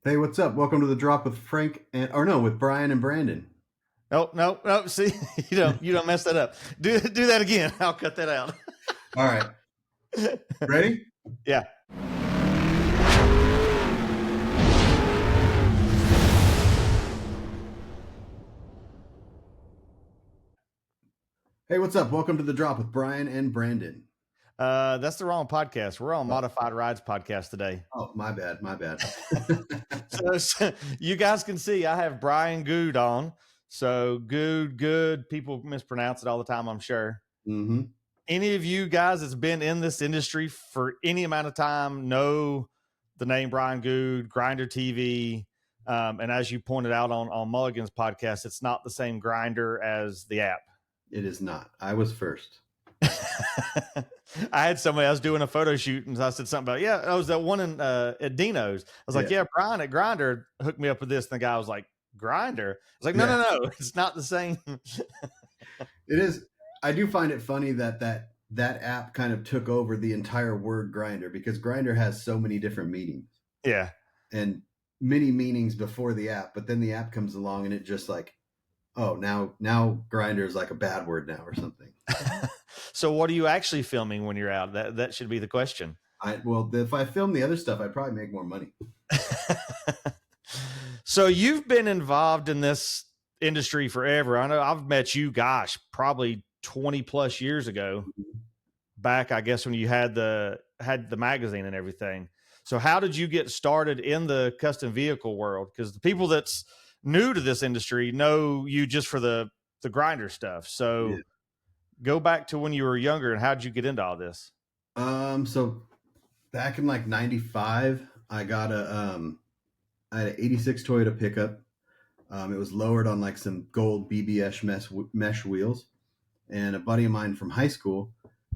Hey, what's up? Welcome to the drop with with Brian and Brandon. No, no, no. See, you don't mess that up. Do that again. I'll cut that out. All right, ready? Yeah. Hey, what's up? Welcome to the drop with Brian and Brandon. That's the wrong podcast. We're on Modified Rides podcast today. Oh, my bad, my bad. So you guys can see I have Brian Goude on. So good. People mispronounce it all the time, I'm sure. Mm-hmm. Any of you guys that's been in this industry for any amount of time know the name Brian Goude, Grinder TV. And as you pointed out on Mulligan's podcast, it's not the same Grinder as the app. It is not. I was first. I had somebody I was doing a photo shoot, and I said something about, I was that one at Dino's. I was like, Brian at Grinder hooked me up with this. And the guy was like, Grinder? I was like, no, it's not the same. It is. I do find it funny that app kind of took over the entire word grinder, because grinder has so many different meanings. Yeah. And many meanings before the app, but then the app comes along and it just like, oh, now grinder is like a bad word now or something. So what are you actually filming when you're out? That should be the question. If I film the other stuff, I'd probably make more money. So you've been involved in this industry forever. I know I've met you, gosh, probably 20 plus years ago, back, I guess, when you had the magazine and everything. So how did you get started in the custom vehicle world? Because the people that's new to this industry know you just for the grinder stuff. So go back to when you were younger, and how'd you get into all this? So back in like 95, I got I had an 86 Toyota pickup. It was lowered on like some gold BBS mesh wheels. And a buddy of mine from high school,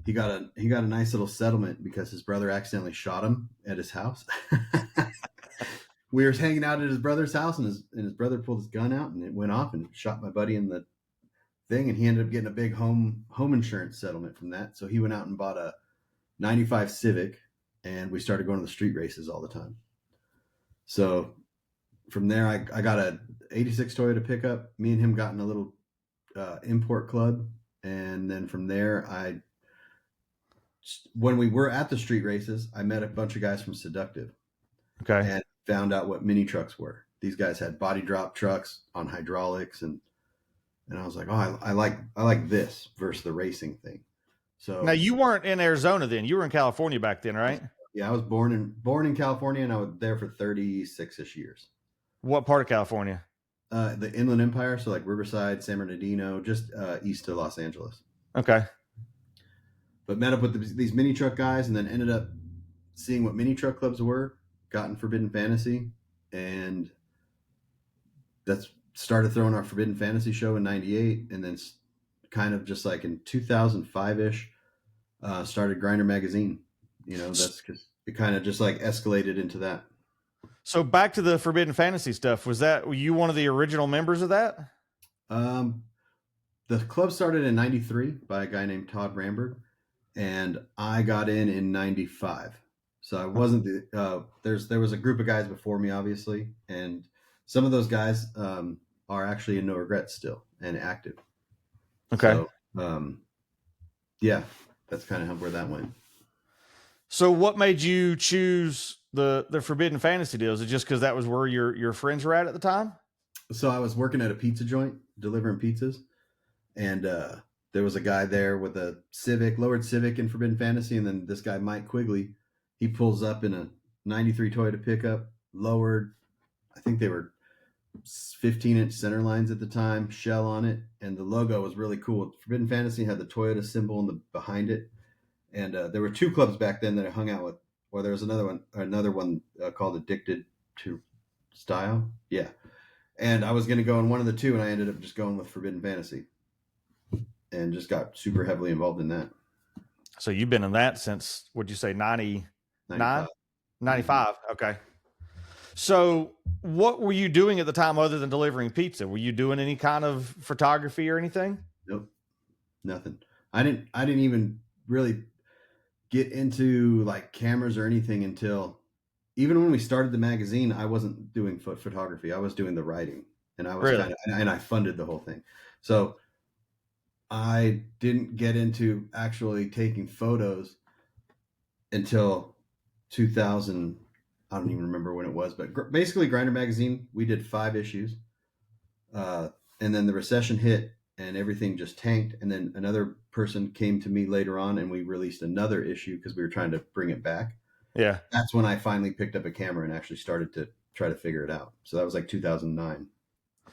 he got a nice little settlement because his brother accidentally shot him at his house. We were hanging out at his brother's house, and his brother pulled his gun out, and it went off and shot my buddy in the thing, and he ended up getting a big home insurance settlement from that. So he went out and bought a 95 Civic, and we started going to the street races all the time. So from there, I got a 86 Toyota pickup. Me and him got in a little import club, and then from there, when we were at the street races, I met a bunch of guys from Seductive. Okay. And found out what mini trucks were. These guys had body drop trucks on hydraulics, and I was like, oh, I like this versus the racing thing. So now, you weren't in Arizona then. You were in California back then, right? Yeah, I was born in California, and I was there for 36-ish years. What part of California? The Inland Empire, so like Riverside, San Bernardino, just east of Los Angeles. Okay. But met up with these mini truck guys, and then ended up seeing what mini truck clubs were, got in Forbidden Fantasy, and that's started throwing our Forbidden Fantasy show in 98, and then kind of just like in 2005-ish, started Grinder Magazine. That's because it kind of just like escalated into that. So back to the Forbidden Fantasy stuff. Were you one of the original members of that? The club started in 93 by a guy named Todd Ramberg, and I got in 95. So I wasn't there was a group of guys before me, obviously, and some of those guys are actually in No Regrets still and active. Okay. So, that's kind of where that went. So what made you choose the Forbidden Fantasy deal? Is it just because that was where your friends were at the time? So I was working at a pizza joint delivering pizzas, and there was a guy there with a lowered Civic in Forbidden Fantasy, and then this guy Mike Quigley, he pulls up in a 93 Toyota pickup, lowered. I think they were 15-inch center lines at the time, shell on it, and the logo was really cool. Forbidden Fantasy had the Toyota symbol behind it, and there were two clubs back then that I hung out with. Or there was another one called Addicted to Style. Yeah, and I was going to go in one of the two, and I ended up just going with Forbidden Fantasy, and just got super heavily involved in that. So you've been in that since, what'd you say, 99? 95. Okay. So what were you doing at the time other than delivering pizza? Were you doing any kind of photography or anything? Nope. Nothing. I didn't even really get into like cameras or anything until even when we started the magazine, I wasn't doing photography. I was doing the writing, and I was Really? kind of, and I funded the whole thing. So I didn't get into actually taking photos until 2000. I don't even remember when it was, but basically Grinder magazine, we did 5 issues. Uh, and then the recession hit and everything just tanked. And then another person came to me later on and we released another issue because we were trying to bring it back. Yeah. That's when I finally picked up a camera and actually started to try to figure it out. So that was like 2009.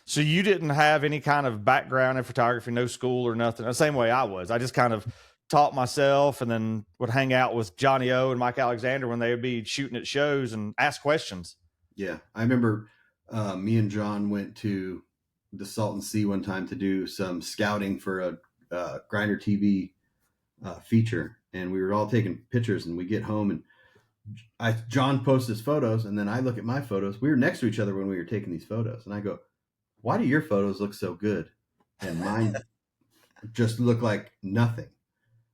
So you didn't have any kind of background in photography, no school or nothing. The same way I was. I just kind of taught myself and then would hang out with Johnny O and Mike Alexander when they would be shooting at shows and ask questions. Yeah. I remember me and John went to the Salton Sea one time to do some scouting for a Grinder TV feature. And we were all taking pictures and we get home and John posts his photos and then I look at my photos. We were next to each other when we were taking these photos. And I go, why do your photos look so good? And mine just look like nothing.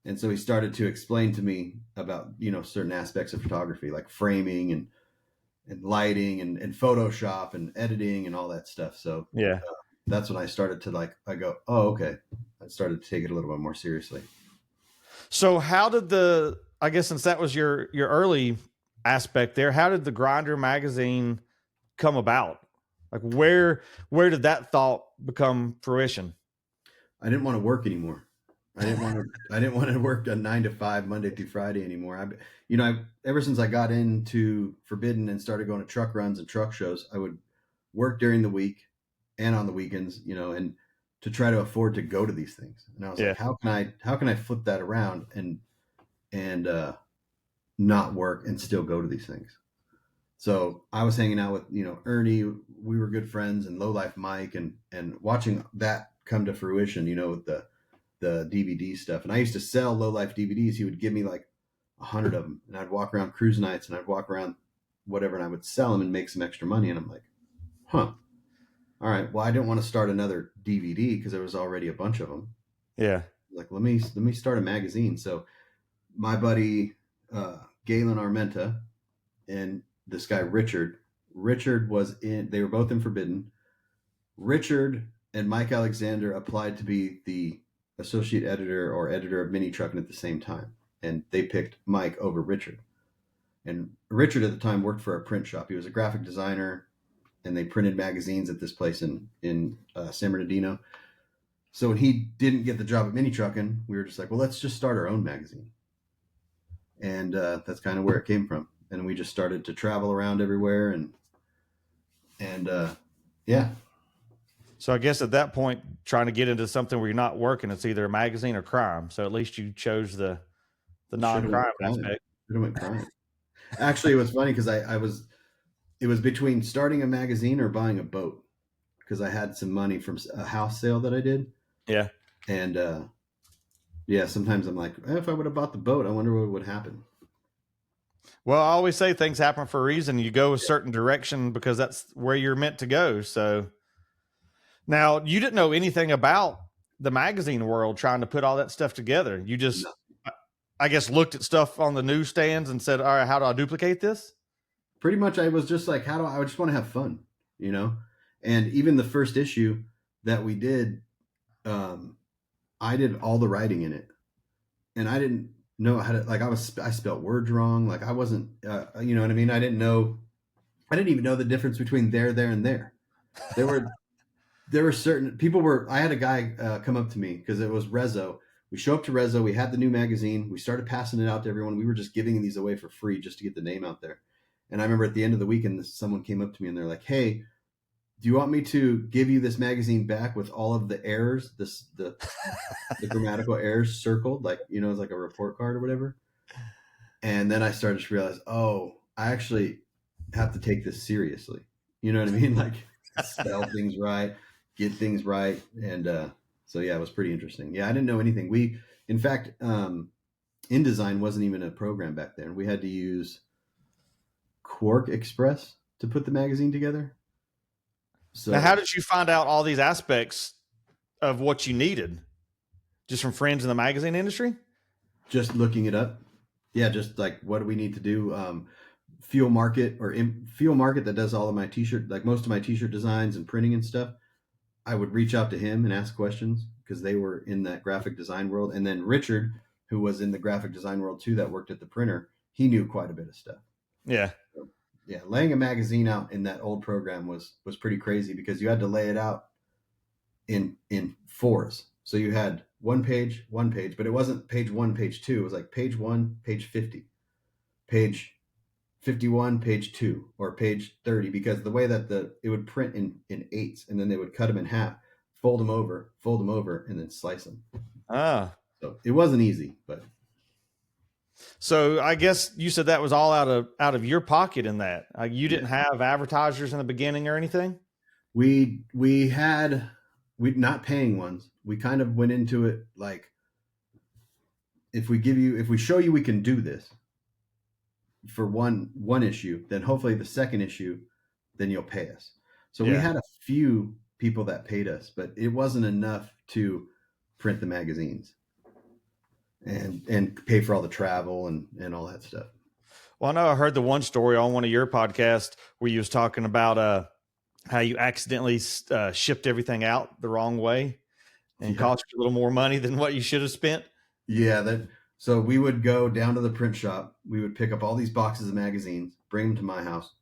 And so he started to explain to me about, certain aspects of photography, like framing and lighting and Photoshop and editing and all that stuff. So Yeah. that's when I started to I go, oh, okay. I started to take it a little bit more seriously. So how did I guess since that was your early aspect there, how did the Grinder magazine come about? Like where did that thought become fruition? I didn't want to work anymore. I didn't want to work a 9 to 5 Monday through Friday anymore. Ever since I got into Forbidden and started going to truck runs and truck shows, I would work during the week and on the weekends, and to try to afford to go to these things. And I was like, how can I flip that around and not work and still go to these things? So I was hanging out with, Ernie, we were good friends, and Low Life Mike, and watching that come to fruition, with the DVD stuff. And I used to sell Low Life DVDs. He would give me like 100 of them, and I'd walk around cruise nights and I'd walk around whatever, and I would sell them and make some extra money. And I'm like, huh, all right, well, I didn't want to start another DVD because there was already a bunch of them. Yeah. Like, let me start a magazine. So my buddy Galen Armenta and this guy Richard they were both in Forbidden. Richard and Mike Alexander applied to be the associate editor or editor of Mini Truckin' at the same time, and they picked Mike over Richard. And Richard at the time worked for a print shop. He was a graphic designer, and they printed magazines at this place in San Bernardino. So when he didn't get the job at Mini Truckin', we were just like, well, let's just start our own magazine. And that's kind of where it came from. And we just started to travel around everywhere, and yeah. So I guess at that point, trying to get into something where you're not working, it's either a magazine or crime. So at least you chose the non-crime aspect. Should have went crime. Actually, it was funny because it was between starting a magazine or buying a boat, because I had some money from a house sale that I did. Yeah. And yeah, sometimes I'm like, if I would have bought the boat, I wonder what would happen. Well, I always say things happen for a reason. You go a certain direction because that's where you're meant to go. So now you didn't know anything about the magazine world trying to put all that stuff together. You just, I guess, looked at stuff on the newsstands and said, all right, how do I duplicate this? Pretty much I was just like, I just want to have fun, And even the first issue that we did, I did all the writing in it. And I didn't know how to, I spelled words wrong. Like I wasn't, you know what I mean? I didn't even know the difference between there, and there. There were certain people I had a guy come up to me because it was Rezo. We show up to Rezo. We had the new magazine. We started passing it out to everyone. We were just giving these away for free just to get the name out there. And I remember at the end of the weekend, someone came up to me and they're like, hey, do you want me to give you this magazine back with all of the errors, the grammatical errors circled, like, it's like a report card or whatever? And then I started to realize, oh, I actually have to take this seriously. You know what I mean? Like spell things right, get things right. And so, yeah, it was pretty interesting. Yeah, I didn't know anything. In fact, InDesign wasn't even a program back then. We had to use Quark Express to put the magazine together. So now, how did you find out all these aspects of what you needed? Just from friends in the magazine industry? Just looking it up. Yeah, just like, what do we need to do? Fuel Market or Fuel Market that does all of my t-shirt, like most of my t-shirt designs and printing and stuff. I would reach out to him and ask questions because they were in that graphic design world. And then Richard, who was in the graphic design world too, that worked at the printer, he knew quite a bit of stuff. Yeah. So, yeah, laying a magazine out in that old program was pretty crazy because you had to lay it out in fours. So you had one page, but it wasn't page 1, page 2. It was like page 1, page 50, page 51, page 2, or page 30, because the way that it would print in eights, and then they would cut them in half, fold them over, and then slice them. Ah. So it wasn't easy, but So I guess you said that was all out of your pocket in that. You didn't have advertisers in the beginning or anything? we had not paying ones. We kind of went into it like, if we show you we can do this for one issue, then hopefully the second issue, then you'll pay us. So we had a few people that paid us, but it wasn't enough to print the magazines and pay for all the travel and all that stuff. Well, I know I heard the one story on one of your podcasts where you was talking about how you accidentally shipped everything out the wrong way and cost you a little more money than what you should have spent. Yeah, so we would go down to the print shop. We would pick up all these boxes of magazines, bring them to my house,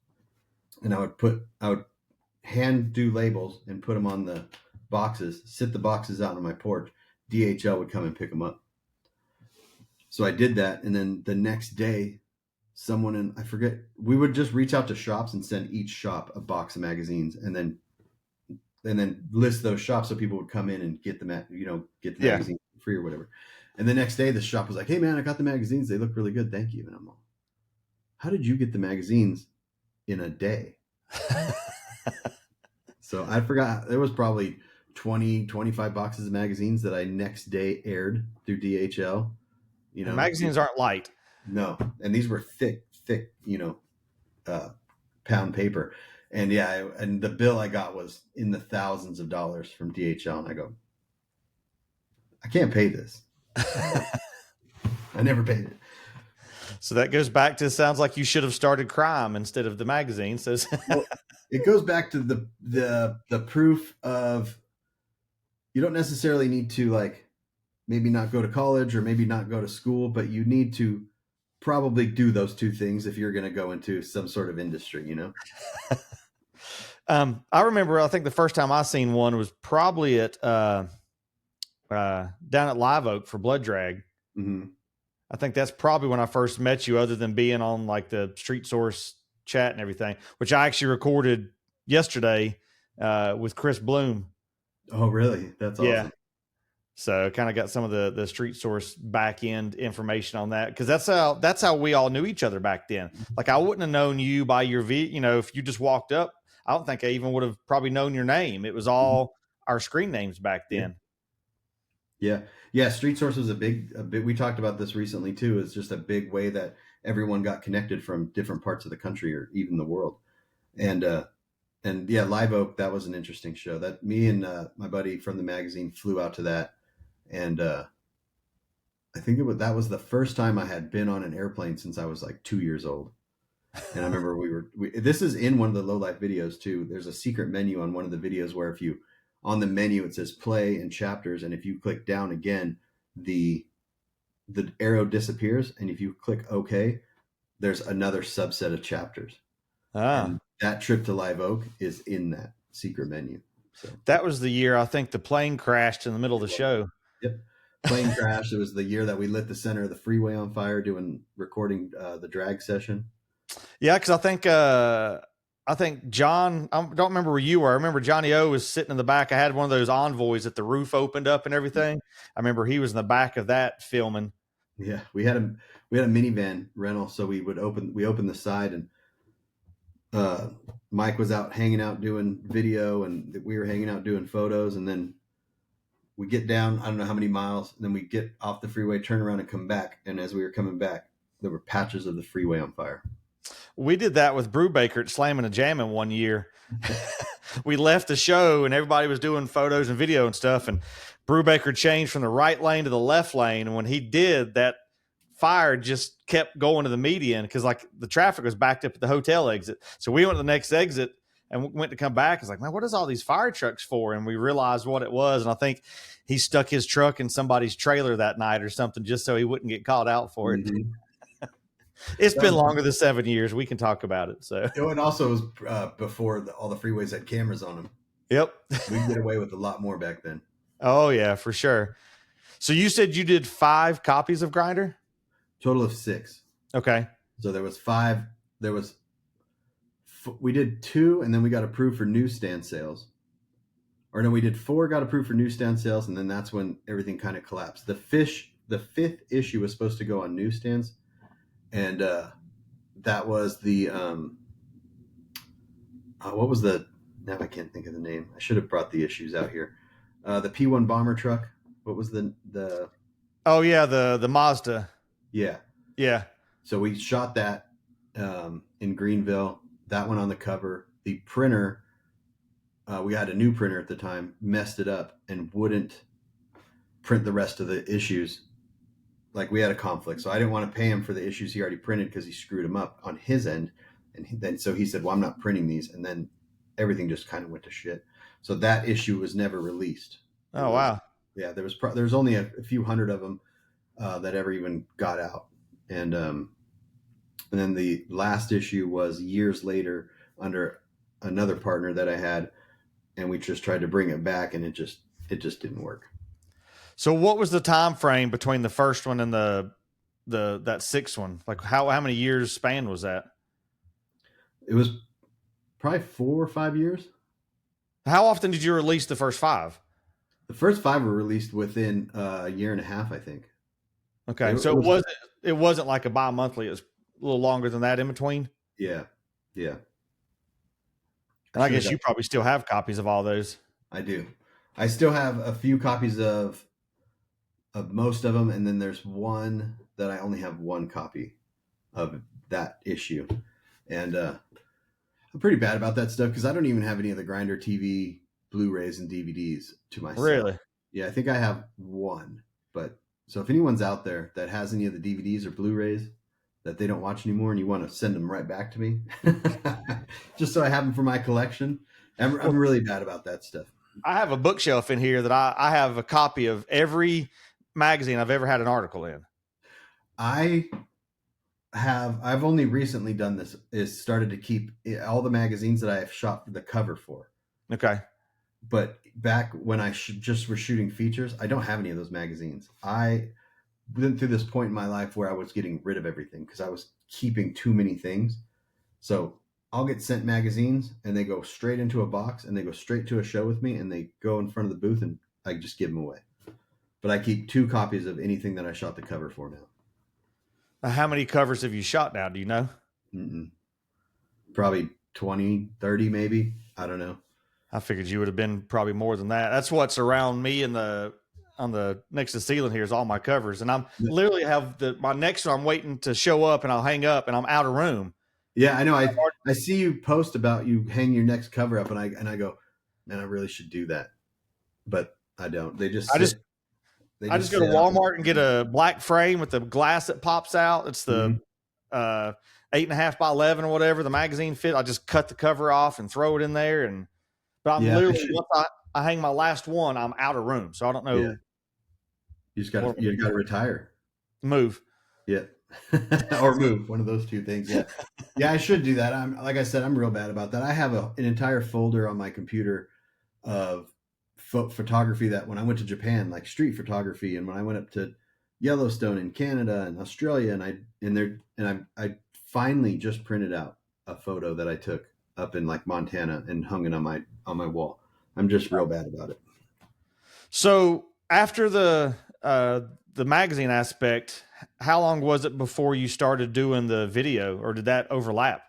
and I would hand do labels and put them on the boxes, sit the boxes out on my porch. DHL would come and pick them up. So I did that, and then the next day, I forget, we would just reach out to shops and send each shop a box of magazines, and then list those shops so people would come in and get the magazine free or whatever. And the next day, the shop was like, "Hey man, I got the magazines. They look really good. Thank you." And I'm like, "How did you get the magazines in a day?" So I forgot. There was probably 20, 25 boxes of magazines that I next day aired through DHL. And magazines aren't light. No, and these were thick, pound paper. And yeah, and the bill I got was in the thousands of dollars from DHL, and I go, "I can't pay this." I never paid it. So that goes back to, sounds like you should have started crime instead of the magazine. So well, it goes back to the proof of, you don't necessarily need to, like, maybe not go to college or maybe not go to school, but you need to probably do those two things if you're going to go into some sort of industry, I remember, I think the first time I seen one was probably at down at Live Oak for Blood Drag. Mm-hmm. I think that's probably when I first met you, other than being on like the Street Source chat and everything, which I actually recorded yesterday with Chris Bloom. Oh, really? That's awesome. Yeah. So kind of got some of the Street Source back end information on that, because that's how we all knew each other back then. Like, I wouldn't have known you by your if you just walked up, I don't think I even would have probably known your name. It was all our screen names back then. Yeah. Street Source was a big. We talked about this recently too. It's just a big way that everyone got connected from different parts of the country or even the world. And yeah, Live Oak, that was an interesting show. That me and my buddy from the magazine flew out to that, and I think that was the first time I had been on an airplane since I was like 2 years old. And I remember this is in one of the Low Life videos too. There's a secret menu on one of the videos where on the menu it says play and chapters, and if you click down again, the arrow disappears, and if you click OK, there's another subset of chapters. And that trip to Live Oak is in that secret menu. So that was the year, I think, the plane crashed in the middle of the show. Yep. Plane crashed. It was the year that we lit the center of the freeway on fire recording the drag session. Yeah, because I think John, I don't remember where you were. I remember Johnny O was sitting in the back. I had one of those envoys that the roof opened up and everything. I remember he was in the back of that filming. Yeah, we had a minivan rental, so we opened the side, and Mike was out hanging out doing video, and we were hanging out doing photos, and then we get down, I don't know how many miles, and then we get off the freeway, turn around, and come back. And as we were coming back, there were patches of the freeway on fire. We did that with Brubaker at Slamming and Jamming one year. We left the show and everybody was doing photos and video and stuff, and Brubaker changed from the right lane to the left lane. And when he did, that fire just kept going to the median because like the traffic was backed up at the hotel exit. So we went to the next exit and went to come back. It's like, man, what is all these fire trucks for? And we realized what it was. And I think he stuck his truck in somebody's trailer that night or something just so he wouldn't get called out for it. Mm-hmm. It's been longer than 7 years. We can talk about it. So it also was before all the freeways had cameras on them. yep. We could get away with a lot more back then. Oh yeah, for sure. So you said you did 5 copies of Grinder? Total of 6. Okay. So there was 5. We did 2, and then we got approved for newsstand sales. Or no, we did 4, got approved for newsstand sales, and then that's when everything kind of collapsed. The 5th issue was supposed to go on newsstands, and that was the what was the? Now I can't think of the name. I should have brought the issues out here. The P1 bomber truck. What was the? Oh yeah, the Mazda. Yeah. Yeah. So we shot that in Greenville. That one on the cover. The printer, we had a new printer at the time, messed it up and wouldn't print the rest of the issues. Like we had a conflict, so I didn't want to pay him for the issues he already printed because he screwed them up on his end. And then so he said, "Well, I'm not printing these," and then everything just kind of went to shit. So that issue was never released. Oh wow. Yeah, there was only a few hundred of them that ever even got out, and then the last issue was years later under another partner that I had, and we just tried to bring it back, and it just didn't work. So what was the time frame between the first one and that 6th one? Like how many years span was that? It was probably 4 or 5 years. How often did you release the first 5? The first 5 were released within a year and a half, I think. Okay, so it wasn't like a bi-monthly. It was a little longer than that in between. Yeah. And I guess you probably still have copies of all those. I do. I still have a few copies of most of them, and then there's one that I only have 1 copy of that issue, and I'm pretty bad about that stuff because I don't even have any of the Grinder TV Blu-rays and DVDs to myself. Really? Yeah, I think I have 1. But so if anyone's out there that has any of the DVDs or Blu-rays that they don't watch anymore and you want to send them right back to me, just so I have them for my collection, I'm really bad about that stuff. I have a bookshelf in here that I have a copy of every magazine I've ever had an article in. I've only recently done this, is started to keep all the magazines that I have shot the cover for. Okay. But back when I just was shooting features, I don't have any of those magazines. I went through this point in my life where I was getting rid of everything because I was keeping too many things. So I'll get sent magazines and they go straight into a box and they go straight to a show with me and they go in front of the booth and I just give them away. But I keep 2 copies of anything that I shot the cover for now. How many covers have you shot now? Do you know? Probably 20, 30 maybe. I don't know. I figured you would have been probably more than that. That's what's around me on the next to the ceiling here is all my covers. And I'm literally have my next one I'm waiting to show up and I'll hang up and I'm out of room. Yeah, I know. I see you post about you hang your next cover up and I go, man, I really should do that. But I don't. I just go to Walmart and get a black frame with the glass that pops out. It's the 8.5 by 11 or whatever the magazine fit. I just cut the cover off and throw it in there. But I'm literally once I hang my last one, I'm out of room. So I don't know. Yeah. You got to retire. Move. Yeah. Or move, one of those 2 things. Yeah. Yeah, I should do that. Like I said, I'm real bad about that. I have an entire folder on my computer of photography that when I went to Japan, like street photography, and when I went up to Yellowstone in Canada and Australia, and I finally just printed out a photo that I took up in like Montana and hung it on my wall. I'm just real bad about it. So after the magazine aspect, how long was it before you started doing the video, or did that overlap?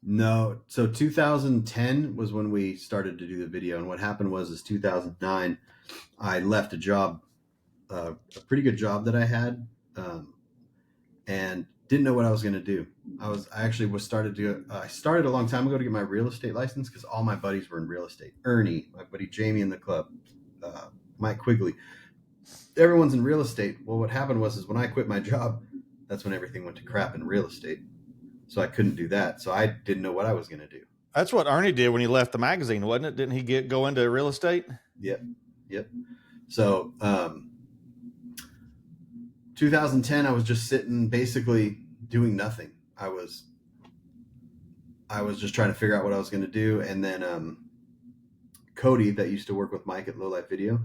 No. So 2010 was when we started to do the video. And what happened was 2009, I left a job, a pretty good job that I had, and didn't know what I was going to do. I started a long time ago to get my real estate license because all my buddies were in real estate. Ernie, my buddy Jamie in the club, Mike Quigley, everyone's in real estate. Well, what happened was when I quit my job, that's when everything went to crap in real estate. So I couldn't do that. So I didn't know what I was going to do. That's what Ernie did when he left the magazine, wasn't it? Didn't he go into real estate? Yep. Yep. So 2010, I was just sitting, basically doing nothing. I was just trying to figure out what I was going to do, and then Cody, that used to work with Mike at Low Life Video,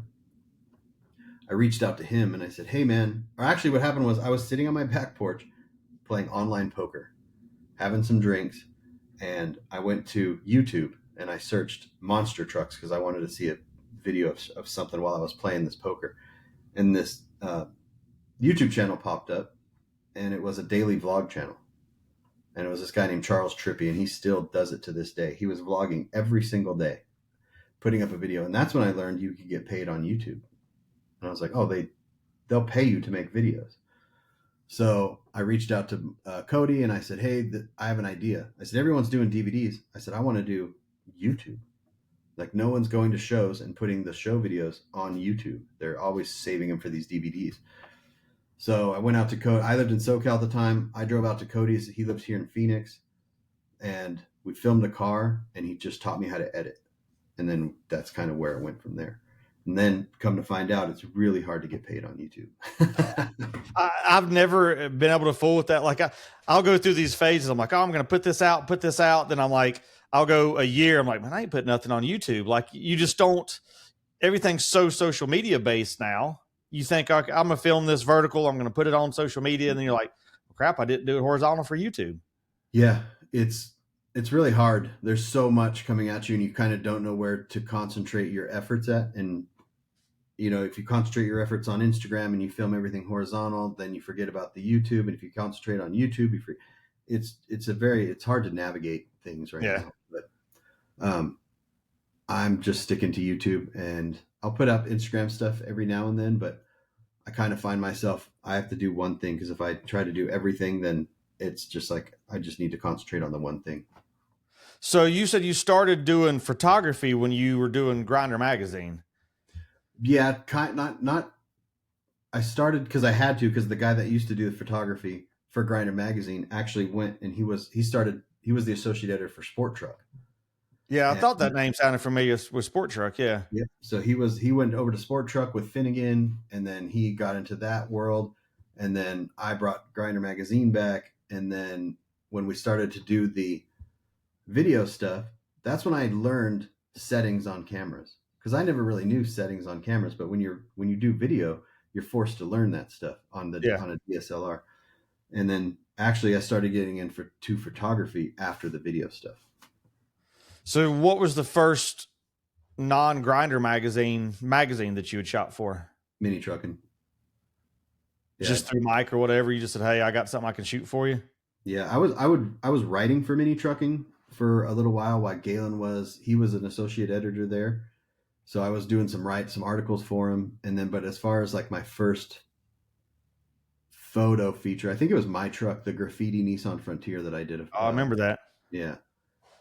I reached out to him and I said, "Hey, man," or actually, what happened was I was sitting on my back porch playing online poker, having some drinks, and I went to YouTube and I searched monster trucks because I wanted to see a video of something while I was playing this poker, and this YouTube channel popped up, and it was a daily vlog channel. And it was this guy named Charles Trippy, and he still does it to this day. He was vlogging every single day, putting up a video, and that's when I learned you could get paid on YouTube. And I was like, oh, they'll pay you to make videos. So I reached out to Cody, and I said, hey, I have an idea. I said, everyone's doing DVDs. I said, I want to do YouTube. Like, no one's going to shows and putting the show videos on YouTube. They're always saving them for these DVDs. So I went out to Cody. I lived in SoCal at the time. I drove out to Cody's. He lives here in Phoenix. And we filmed a car, and he just taught me how to edit. And then that's kind of where it went from there. And then come to find out, it's really hard to get paid on YouTube. I've never been able to fool with that. Like I'll go through these phases. I'm like, oh, I'm going to put this out. Then I'm like, I'll go a year. I'm like, man, I ain't putting nothing on YouTube. Like you just don't, everything's so social media based now. You think, okay, I'm going to film this vertical. I'm going to put it on social media. And then you're like, crap, I didn't do it horizontal for YouTube. Yeah, it's really hard. There's so much coming at you, and you kind of don't know where to concentrate your efforts at. And if you concentrate your efforts on Instagram and you film everything horizontal, then you forget about the YouTube. And if you concentrate on YouTube, it's hard to navigate things right now. But I'm just sticking to YouTube, and I'll put up Instagram stuff every now and then. But I kind of find myself, I have to do one thing, because if I try to do everything, then it's just like I just need to concentrate on the one thing. So you said you started doing photography when you were doing Grinder magazine. Yeah, not. I started because I had to, because the guy that used to do the photography for Grinder magazine actually went, and he was the associate editor for Sport Truck. Yeah, I thought that name sounded familiar with Sport Truck. Yeah. Yeah. So he went over to Sport Truck with Finnegan, and then he got into that world, and then I brought Grinder magazine back, and then when we started to do the video stuff, that's when I learned settings on cameras, because I never really knew settings on cameras. But when you do video, you're forced to learn that stuff on a DSLR. And then actually I started getting into photography after the video stuff. So what was the first non-Grinder magazine that you had shot for? Mini trucking. Yeah. Just through Mike or whatever, you just said, hey, I got something I can shoot for you. Yeah, I was writing for Mini Trucking for a little while Galen was an associate editor there. So I was doing some articles for him, and then, but as far as like my first photo feature, I think it was my truck, the graffiti Nissan Frontier that I did. I remember that. Yeah.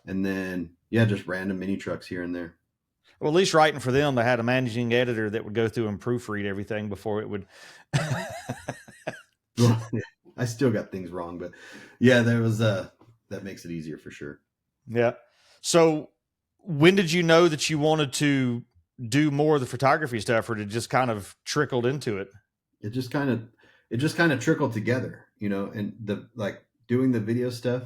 And then, just random mini trucks here and there. Well, at least writing for them, they had a managing editor that would go through and proofread everything before it would. Well, yeah, I still got things wrong, but yeah, there was that makes it easier for sure. Yeah. So when did you know that you wanted to do more of the photography stuff, or did it just kind of trickled into it? It just kind of trickled together, and doing the video stuff.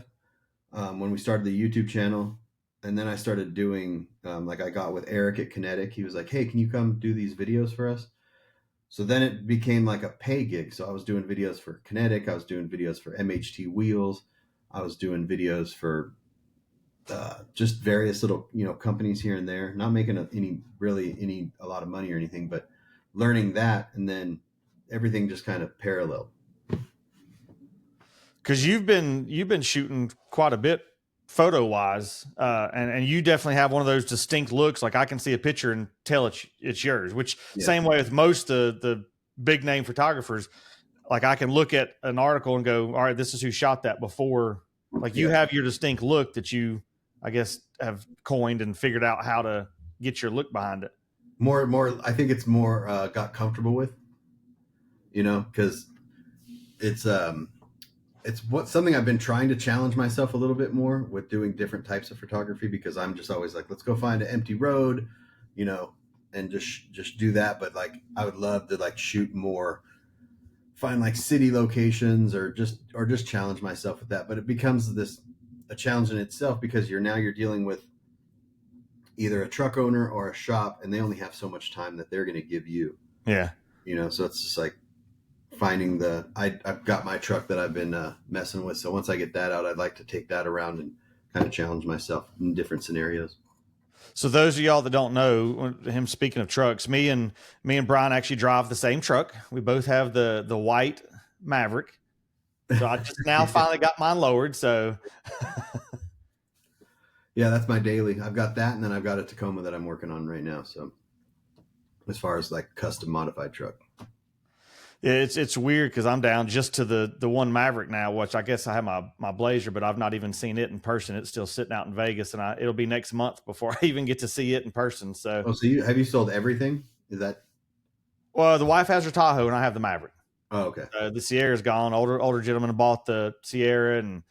When we started the YouTube channel, and then I started doing, I got with Eric at Kinetic. He was like, hey, can you come do these videos for us? So then it became like a pay gig. So I was doing videos for Kinetic. I was doing videos for MHT Wheels. I was doing videos for just various little, companies here and there, not making a lot of money or anything, but learning that. And then everything just kind of paralleled. Cause you've been shooting quite a bit photo wise. And you definitely have one of those distinct looks. Like I can see a picture and tell it's yours, which same way with most the big name photographers. Like I can look at an article and go, all right, this is who shot that before. Like you have your distinct look that you, I guess, have coined and figured out how to get your look behind it. More, I think it's more got comfortable with, because it's it's what something I've been trying to challenge myself a little bit more with doing different types of photography, because I'm just always like, let's go find an empty road, you know, and just do that. But like, I would love to like shoot more, find like city locations, or just challenge myself with that. But it becomes this a challenge in itself, because you're dealing with either a truck owner or a shop, and they only have so much time that they're going to give you, Yeah. you know. So it's just like finding I've got my truck that I've been messing with. So once I get that out, I'd like to take that around and kind of challenge myself in different scenarios. So those of y'all that don't know him, speaking of trucks, me and Brian actually drive the same truck. We both have the white Maverick. So I just now Yeah. finally got mine lowered. So Yeah, that's my daily. I've got that, and then I've got a Tacoma that I'm working on right now. So as far as like custom modified truck. it's weird because I'm down just to the one Maverick now, which I guess I have my Blazer, but I've not even seen it in person. It's still sitting out in Vegas, and it'll be next month before I even get to see it in person. So, Oh, so you sold everything? Is that? well, the wife has her Tahoe, and I have the Maverick. Oh, okay. The Sierra's gone. Older gentleman bought the Sierra and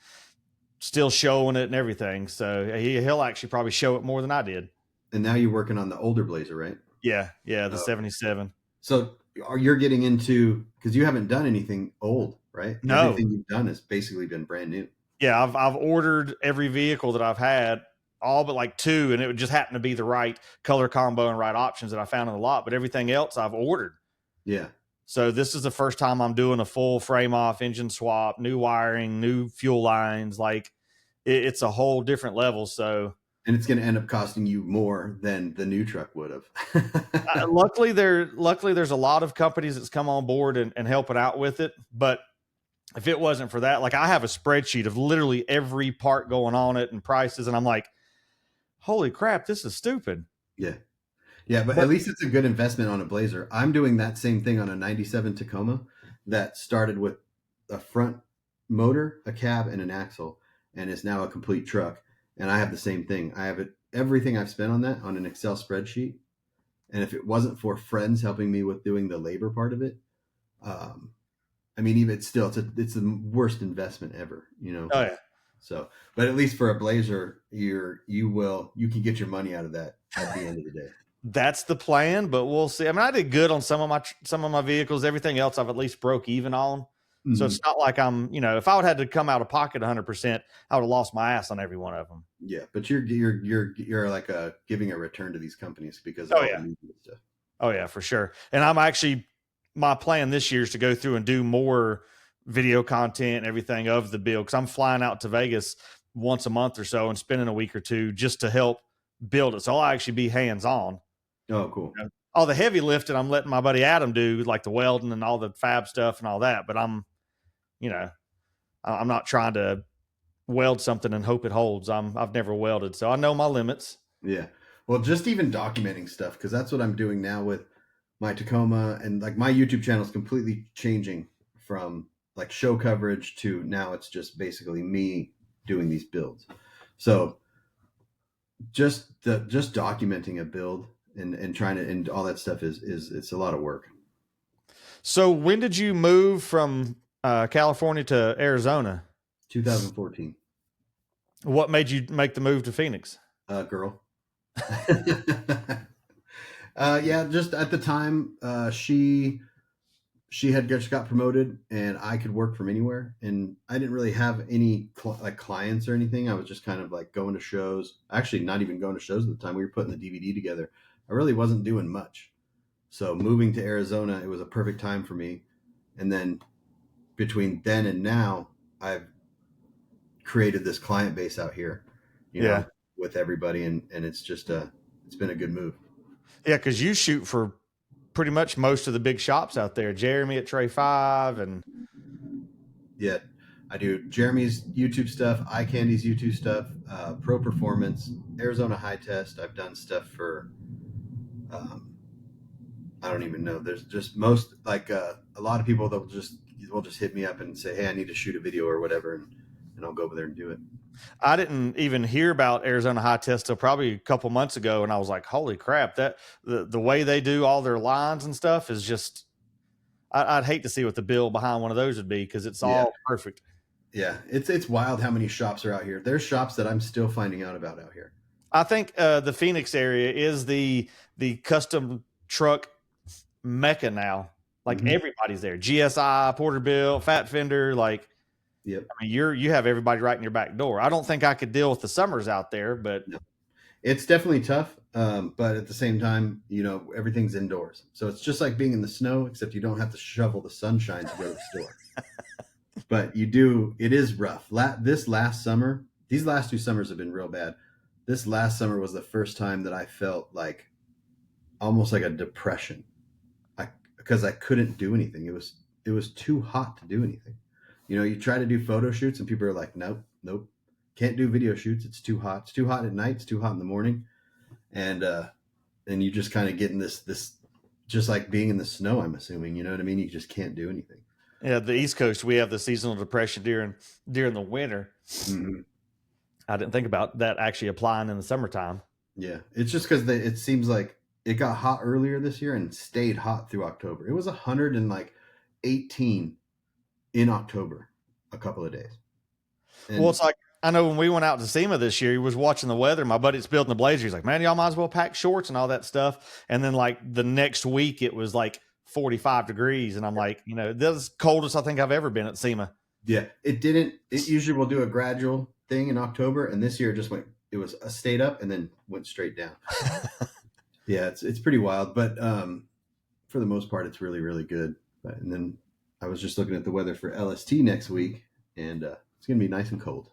still showing it and everything. So he'll actually probably show it more than I did. And now you're working on the older Blazer, right? Yeah, the Oh, 77. so are you getting into, because you haven't done anything old, right? No, Everything you've done has basically been brand new. yeah, I've ordered every vehicle that I've had, all but like two, and it would just happen to be the right color combo and right options that I found in the lot. But everything else I've ordered. Yeah. So this is the first time I'm doing a full frame off, engine swap, new wiring, new fuel lines. Like it's a whole different level. So And it's going to end up costing you more than the new truck would have. luckily there's a lot of companies that's come on board and helping out with it. But if it wasn't for that, like I have a spreadsheet of literally every part going on it and prices, and I'm like, holy crap, this is stupid. Yeah. Yeah, but at But least it's a good investment on a Blazer. I'm doing that same thing on a 97 Tacoma that started with a front motor, a cab, and an axle, and is now a complete truck. And I have the same thing. I have everything I've spent on that on an Excel spreadsheet. And if it wasn't for friends helping me with doing the labor part of it, um, I mean, even still, it's the worst investment ever, you know. oh yeah, So, but at least for a Blazer, you can get your money out of that at the end of the day. that's the plan. But we'll see. I mean, I did good on some of my vehicles. Everything else I've at least broke even on. So Mm-hmm. it's not like I'm, if I would have had to come out of pocket 100%, I would have lost my ass on every one of them. Yeah, but you're like giving a return to these companies because of Oh all the yeah. media stuff. Oh yeah, for sure. And I'm actually, my plan this year is to go through and do more video content and everything of the build, because I'm flying out to Vegas once a month or so and spending a week or two just to help build it. So I'll actually be hands on. Oh, cool. All the heavy lifting I'm letting my buddy Adam do, like the welding and all the fab stuff and all that. But you know, I'm not trying to weld something and hope it holds. I've never welded, so I know my limits. Yeah. Well, just even documenting stuff, because that's what I'm doing now with my Tacoma, and like my YouTube channel is completely changing from like show coverage to now it's just basically me doing these builds. So just documenting a build and trying to, and all that stuff is it's a lot of work. So when did you move from California to Arizona? 2014. What made you make the move to Phoenix? Girl. Yeah, just at the time, she had just got promoted, and I could work from anywhere, and I didn't really have any like clients or anything. I was just kind of like going to shows. Actually, not even going to shows at the time. We were putting the DVD together. I really wasn't doing much. So moving to Arizona, it was a perfect time for me. And then between then and now, I've created this client base out here, you Yeah, know, with everybody, and it's just it's been a good move. yeah, because you shoot for pretty much most of the big shops out there. Jeremy at Trey Five, and Yeah, I do Jeremy's YouTube stuff, iCandy's YouTube stuff, Pro Performance, Arizona High Test. I've done stuff for um, I don't even know. There's just most like a lot of people that will just hit me up and say, "Hey, I need to shoot a video or whatever," and I'll go over there and do it. I didn't even hear about Arizona High Test till probably a couple months ago, and I was like, "Holy crap!" That the way they do all their lines and stuff is just. I'd hate to see what the bill behind one of those would be because it's Yeah, all perfect. Yeah, it's wild how many shops are out here. There's shops that I'm still finding out about out here. I think the Phoenix area is the custom truck mecca now. Like Hmm. everybody's there. GSI, Porterville, Fat Fender. Like Yep. I mean, you have everybody right in your back door. I don't think I could deal with the summers out there, but No. It's definitely tough, but at the same time, everything's indoors, so it's just like being in the snow, except you don't have to shovel the sunshine to go to the store. But you do. It is rough. This last summer, these last 2 summers have been real bad. This last summer was the first time that I felt like almost like a depression. Because I couldn't do anything. It was too hot to do anything. You try to do photo shoots and people are like, nope, nope, can't do video shoots. It's too hot. It's too hot at night. It's too hot in the morning, and you just kind of get in this just like being in the snow. I'm assuming, you know what I mean. You just can't do anything. yeah, the East Coast we have the seasonal depression during the winter. Hmm. I didn't think about that actually applying in the summertime. Yeah, it's just because it seems like it got hot earlier this year and stayed hot through October. It was 118 in October, a couple of days. Well, And it's like I know when we went out to SEMA this year, he was watching the weather. My buddy's building the blazer. He's like, "Man, y'all might as well pack shorts and all that stuff." And then like the next week, it was like 45 degrees, and I'm like, this is coldest I think I've ever been at SEMA. yeah, it didn't. It usually will do a gradual thing in October, and this year it just went. It was a stayed up and then went straight down. Yeah, it's pretty wild, but for the most part, it's really really good. And then I was just looking at the weather for LST next week, and it's gonna be nice and cold.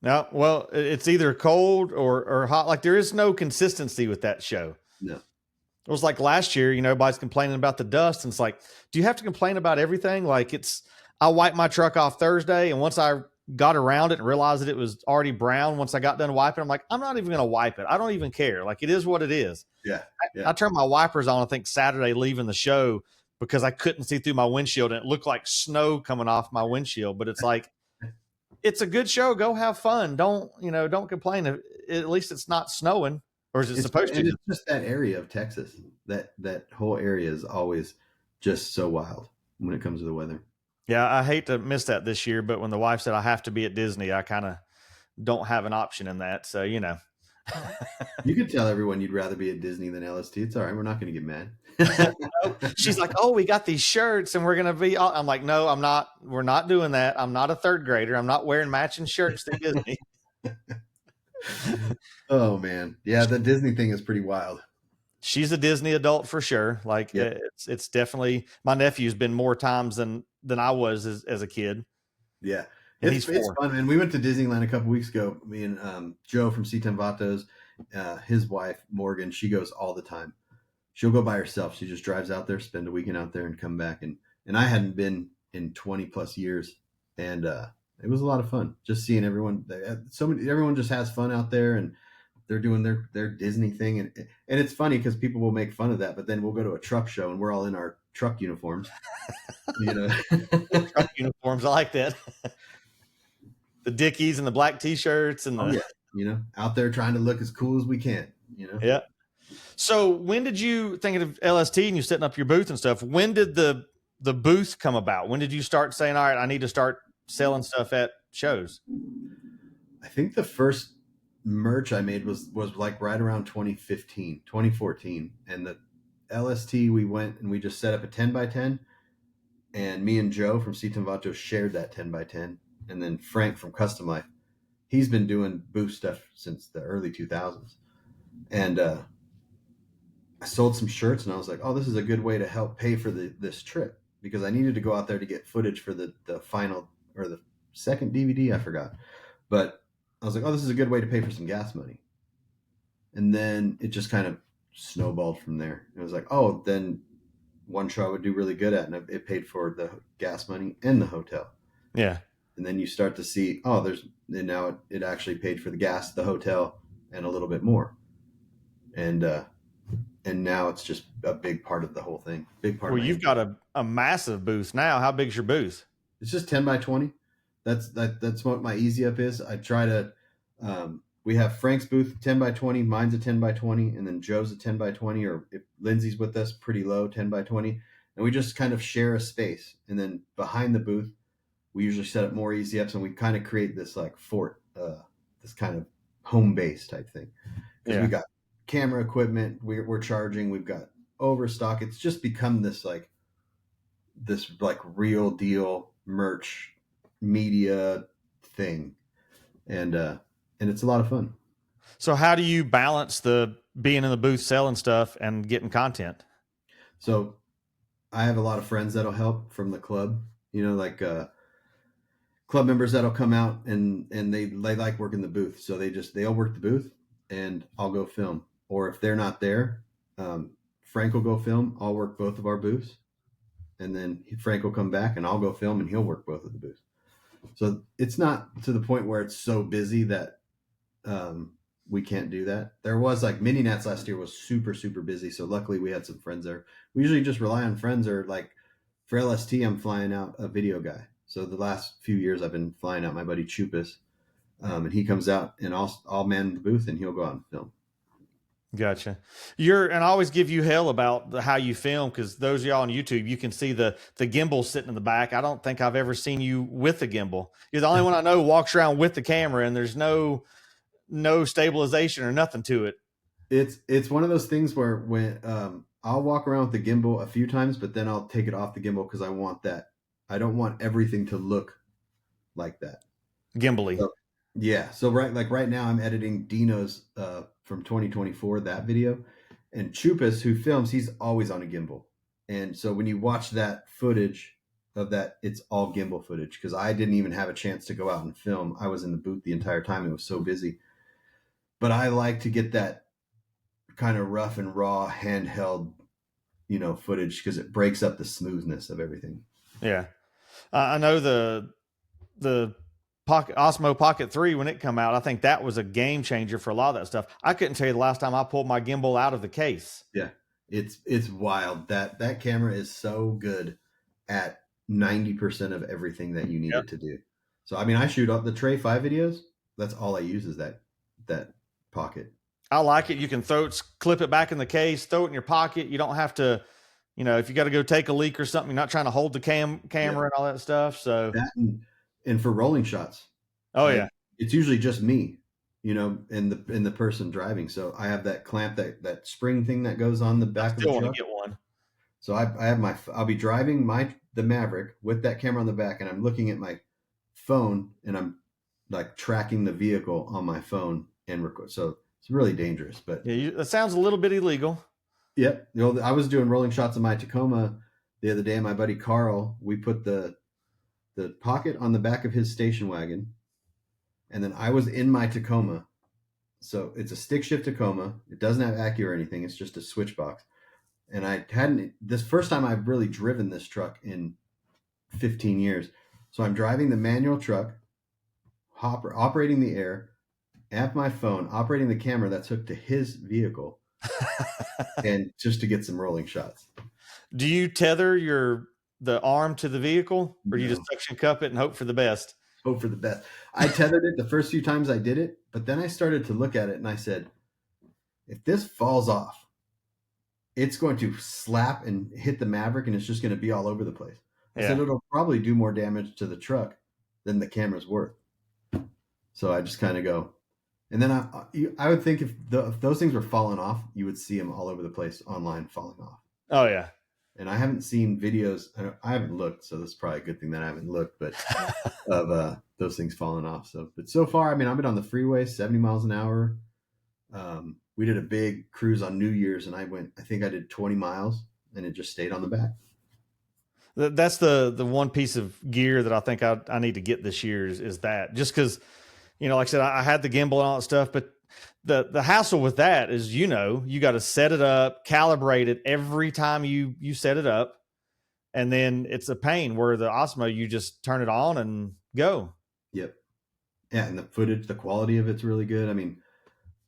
No, well, it's either cold or hot. Like there is no consistency with that show. No, It was like last year, everybody's complaining about the dust. And it's like, do you have to complain about everything? Like I wiped my truck off Thursday. And once I got around it and realized that it was already brown, once I got done wiping, I'm like, I'm not even going to wipe it. I don't even care. Like it is what it is. yeah, I yeah. turned my wipers on, I think Saturday leaving the show because I couldn't see through my windshield and it looked like snow coming off my windshield. But it's like, it's a good show. Go have fun. Don't complain. At least it's not snowing, or is it supposed And to? it's just that area of Texas. That whole area is always just so wild when it comes to the weather. Yeah, I hate to miss that this year, but when the wife said I have to be at Disney, I kind of don't have an option in that. So, You could tell everyone you'd rather be at Disney than LST. It's all right. We're not going to get mad. she's like, "Oh, we got these shirts and we're going to be," I'm like, "No, I'm not. We're not doing that. I'm not a third grader. I'm not wearing matching shirts to Disney." Oh man, yeah, the Disney thing is pretty wild. She's a Disney adult for sure. Like Yeah, it's definitely my nephew's been more times than I was as a kid, yeah, and it's he's it's 4. fun, man. We went to Disneyland a couple weeks ago. Me and Joe from C10 Vatos, his wife Morgan, she goes all the time. She'll go by herself. She just drives out there, spend a weekend out there, and come back. And I hadn't been in 20 plus years, and it was a lot of fun just seeing everyone. Everyone just has fun out there, and they're doing their Disney thing, and it's funny because people will make fun of that, but then we'll go to a truck show and we're all in our truck uniforms, you know. Truck uniforms. I like that. The Dickies and the black T-shirts and Oh the yeah, out there trying to look as cool as we can. yeah. So when did you thinking of LST and you setting up your booth and stuff? When did the booth come about? When did you start saying, "All right, I need to start selling stuff at shows"? I think the first merch I made was like right around 2015, 2014, and the LST we went and we just set up a 10 by 10, and me and Joe from C10 Vatos shared that 10 by 10, and then Frank from Custom Life, he's been doing booth stuff since the early 2000s, and I sold some shirts and I was like, oh, this is a good way to help pay for this trip because I needed to go out there to get footage for the final or the second DVD. I forgot, but I was like, oh, this is a good way to pay for some gas money. And then it just kind of snowballed from there. It was like, oh, then one show I would do really good at, and it paid for the gas money and the hotel. Yeah. And then you start to see, oh, and now it actually paid for the gas, the hotel, and a little bit more. And now it's just a big part of the whole thing. Big part. Well, of you've got a massive booth now. How big's your booth? It's just 10 by 20. That's what my easy up is. I try to. We have Frank's booth 10 by 20. Mine's a 10 by 20, and then Joe's a 10 by 20. Or if Lindsay's with us, pretty low 10 by 20, and we just kind of share a space. And then behind the booth, we usually set up more easy ups, and we kind of create this like fort, this kind of home base type thing, because we Yeah. got camera equipment, we're charging, we've got overstock. It's just become this like real deal merch media thing, and it's a lot of fun. So how do you balance the being in the booth selling stuff and getting content? So I have a lot of friends that'll help from the club, like club members that'll come out, and they like working the booth, so they'll work the booth, and I'll go film. Or if they're not there, um, Frank will go film. I'll work both of our booths, and then Frank will come back, and I'll go film, and he'll work both of the booths. So it's not to the point where it's so busy that um, we can't do that. There was like Mini Nats last year was super super busy, so luckily we had some friends there. We usually just rely on friends, or like for LST, I'm flying out a video guy. So the last few years I've been flying out my buddy Chupas, and he comes out, and I'll man the booth, and he'll go out and film. Gotcha. And I always give you hell about how you film, because those of y'all on YouTube, you can see the gimbal sitting in the back. I don't think I've ever seen you with a gimbal. You're the only one I know walks around with the camera, and there's no stabilization or nothing to it. It's one of those things where when I'll walk around with the gimbal a few times, but then I'll take it off the gimbal because I want that. I don't want everything to look like that. Gimbally. So, yeah. So right now I'm editing Dino's from 2024, that video, and Chupas, who films, he's always on a gimbal. And so when you watch that footage of that, it's all gimbal footage, because I didn't even have a chance to go out and film. I was in the booth the entire time. It was so busy. But I like to get that kind of rough and raw handheld, footage, because it breaks up the smoothness of everything. Yeah. I know the Pocket Osmo Pocket 3, when it come out, I think that was a game changer for a lot of that stuff. I couldn't tell you the last time I pulled my gimbal out of the case. Yeah. It's wild. That camera is so good at 90% of everything that you need Yep. it to do. So I mean, I shoot up the Tray 5 videos. That's all I use is that pocket. I like it. You can clip it back in the case, throw it in your pocket. You don't have to, if you got to go take a leak or something, you're not trying to hold the camera Yeah. and all that stuff. So, That and for rolling shots, oh yeah, it's usually just me, and the person driving. So I have that clamp, that spring thing that goes on the I back of the still want to truck. get one. So I have I'll be driving the Maverick with that camera on the back, and I'm looking at my phone, and I'm like tracking the vehicle on my phone and record. So it's really dangerous, but Yeah, that sounds a little bit illegal. yep. I was doing rolling shots of my Tacoma the other day, and my buddy Carl, we put the pocket on the back of his station wagon, and then I was in my Tacoma. So it's a stick shift Tacoma. It doesn't have Accu or anything. It's just a switch box. And I hadn't this first time I've really driven this truck in 15 years. So I'm driving the manual truck, operating the air, at my phone, operating the camera that's hooked to his vehicle, and just to get some rolling shots. Do you tether the arm to the vehicle, or you just No. suction cup it and hope for the best? Hope for the best. I tethered it the first few times I did it, but then I started to look at it and I said, if this falls off, it's going to slap and hit the Maverick, and it's just going to be all over the place. I said it'll probably do more damage to the truck than the camera's worth. So I just kind of go, and then I would think if those things were falling off, you would see them all over the place online falling off. Oh yeah. And I haven't seen videos. I haven't looked, so that's probably a good thing that I haven't looked, but of those things falling off. So, but so far, I mean, I've been on the freeway 70 miles an hour. We did a big cruise on New Year's, and I think I did 20 miles, and it just stayed on the back. That's the one piece of gear that I think I need to get this year is that, just because, like I said, I had the gimbal and all that stuff, but the hassle with that is, you got to set it up, calibrate it every time you set it up. And then it's a pain, where the Osmo, you just turn it on and go. Yep. Yeah. And the footage, the quality of it's really good. I mean,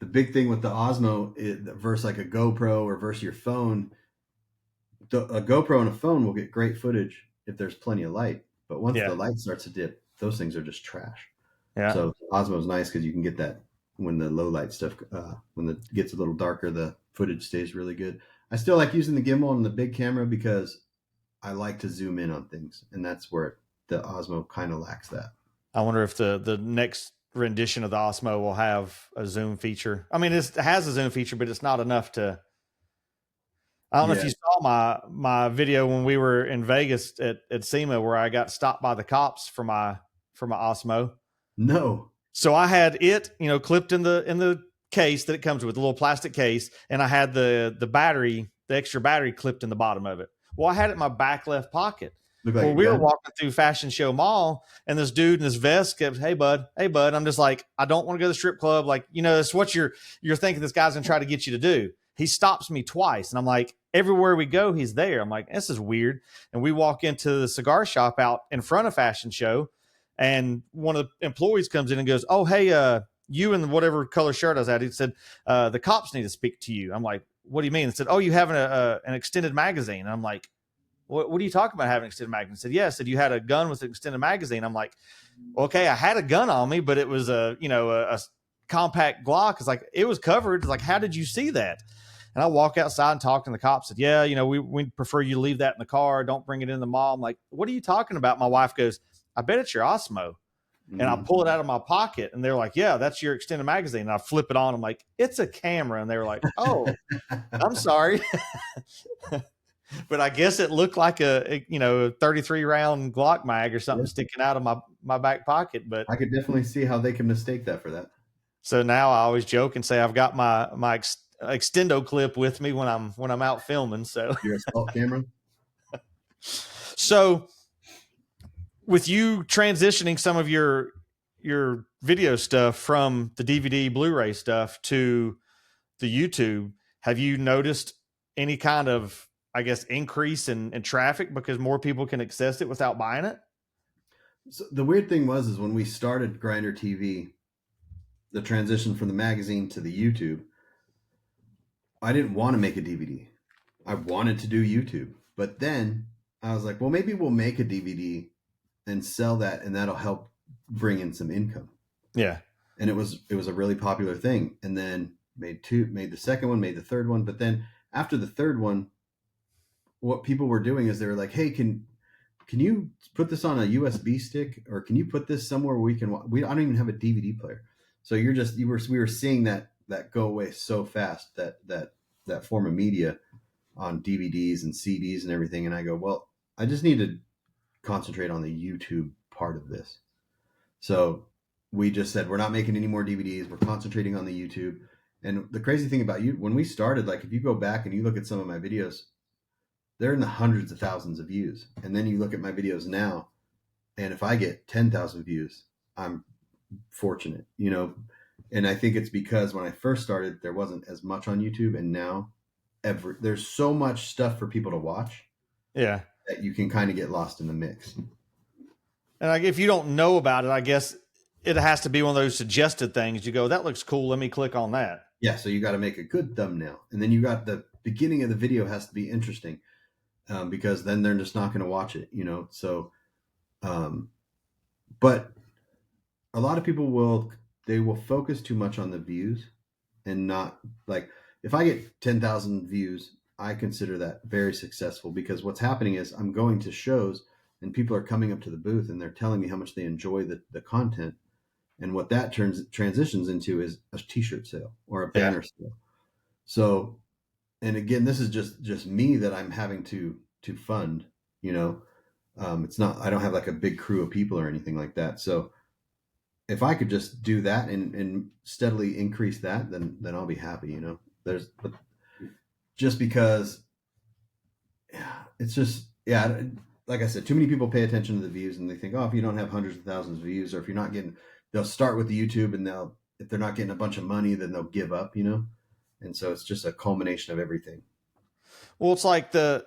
the big thing with the Osmo versus like a GoPro or versus your phone, a GoPro and a phone will get great footage if there's plenty of light. But once the light starts to dip, those things are just trash. Yeah. So Osmo is nice because you can get that when the low light stuff, when it gets a little darker, the footage stays really good. I still like using the gimbal and the big camera because I like to zoom in on things, and that's the Osmo kind of lacks that. I wonder if the next rendition of the Osmo will have a zoom feature. I mean, it has a zoom feature, but it's not enough to. I don't know if Yeah. you saw my video when we were in Vegas at SEMA where I got stopped by the cops for my Osmo. No. So I had it, clipped in the case that it comes with, the little plastic case, and I had the battery, the extra battery clipped in the bottom of it. Well, I had it in my back left pocket. Look like Well, a we were gun. walking through Fashion Show Mall, and this dude in his vest kept, "Hey, bud, hey, bud." I'm just like, I don't want to go to the strip club. Like, it's what you're thinking this guy's gonna try to get you to do. He stops me twice, and I'm like, everywhere we go, he's there. I'm like, this is weird. And we walk into the cigar shop out in front of Fashion Show, and one of the employees comes in and goes, "Oh, hey, you in whatever color shirt I was at." He said, "The cops need to speak to you." I'm like, "What do you mean?" He said, "Oh, you have an extended magazine." And I'm like, what are you talking about having an extended magazine? He said, "Yeah." I said, "You had a gun with an extended magazine." I'm like, okay, I had a gun on me, but it was a compact Glock. It's like, it was covered. It's like, how did you see that? And I walk outside and talk to the cops. Said, "Yeah, we prefer you leave that in the car. Don't bring it in the mall." I'm like, "What are you talking about?" My wife goes, "I bet it's your Osmo." And I Mm-hmm. pull it out of my pocket, and they're like, "Yeah, that's your extended magazine." And I flip it on. I'm like, "It's a camera." And they were like, "Oh, I'm sorry." But I guess it looked like a 33 round Glock mag or something Yeah. sticking out of my back pocket. But I could definitely see how they can mistake that for that. so now I always joke and say I've got my extendo clip with me when I'm out filming. Your assault camera. So with you transitioning some of your video stuff from the DVD Blu-ray stuff to the YouTube, have you noticed any kind of, I guess, increase in traffic because more people can access it without buying it? So the weird thing is when we started Grinder TV, the transition from the magazine to the YouTube, I didn't want to make a DVD. I wanted to do YouTube. But then I was like, well, maybe we'll make a DVD and sell that, and that'll help bring in some income. Yeah. And it was a really popular thing. And then made the second one, made the third one. But then after the third one, what people were doing is they were like, hey, can you put this on a USB stick, or can you put this somewhere where I don't even have a DVD player. So we were seeing that go away so fast, that form of media on DVDs and CDs and everything. And I go, well, I just need to concentrate on the YouTube part of this. So we just said, we're not making any more DVDs. We're concentrating on the YouTube. And the crazy thing about you, when we started, like if you go back and you look at some of my videos, they're in the hundreds of thousands of views. And then you look at my videos now, and if I get 10,000 views, I'm fortunate, And I think it's because when I first started, there wasn't as much on YouTube, and now there's so much stuff for people to watch. Yeah. That you can kind of get lost in the mix. And if you don't know about it, I guess it has to be one of those suggested things. You go, that looks cool. Let me click on that. Yeah. So you got to make a good thumbnail, and then you got the beginning of the video has to be interesting, because then they're just not going to watch it, So, but a lot of people will focus too much on the views, and not, like, if I get 10,000 views, I consider that very successful, because what's happening is I'm going to shows and people are coming up to the booth and they're telling me how much they enjoy the content. And what that transitions into is a t-shirt sale or a banner sale. So, and again, this is just me that I'm having to fund, it's not, I don't have like a big crew of people or anything like that. So if I could just do that and steadily increase that, then I'll be happy, but just because it's just, like I said, too many people pay attention to the views, and they think, oh, if you don't have hundreds of thousands of views, or if you're not getting, they'll start with the YouTube, and if they're not getting a bunch of money, then they'll give up, And so it's just a culmination of everything. Well, it's like the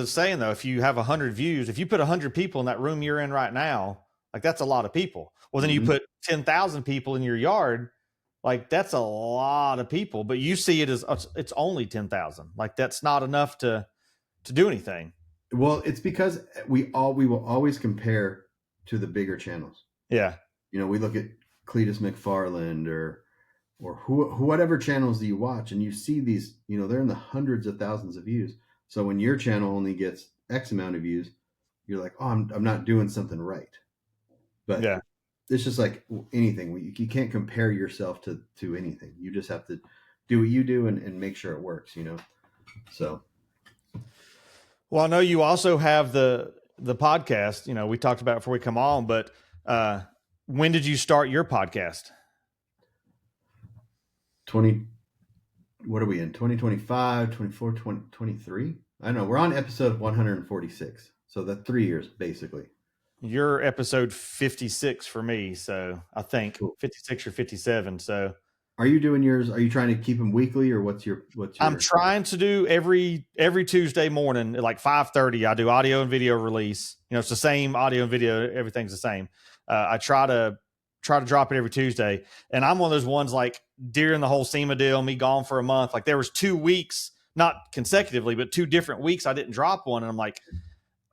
saying though, if you have 100 views, if you put 100 people in that room you're in right now, like that's a lot of people. Well, then you put 10,000 people in your yard, like that's a lot of people, but you see it as it's only 10,000. Like that's not enough to do anything. Well, it's because we will always compare to the bigger channels. Yeah. We look at Cletus McFarland or whatever channels that you watch, and you see these, they're in the hundreds of thousands of views. So when your channel only gets X amount of views, you're like, oh, I'm not doing something right. But Yeah. it's just like anything. You can't compare yourself to anything. You just have to do what you do and make sure it works, you know? So Well, I know you also have the podcast. You know, we talked about it before we come on, but uh, when did you start your podcast? 20, what are we in? 2025, 24, 2023? I don't know. We're on episode 146. So that's 3 years basically. You're episode 56 for me, so I think Cool. 56 or 57. So Are you doing yours? Are you trying to keep them weekly or what's I'm your trying to do every Tuesday morning at like 5:30. I do audio and video release. You know, it's the same audio and video. Everything's the same. I try to drop it every Tuesday, and I'm one of those ones like during the whole SEMA deal, me gone for a month. Like there was 2 weeks, not consecutively, but 2 different weeks I didn't drop one, and I'm like,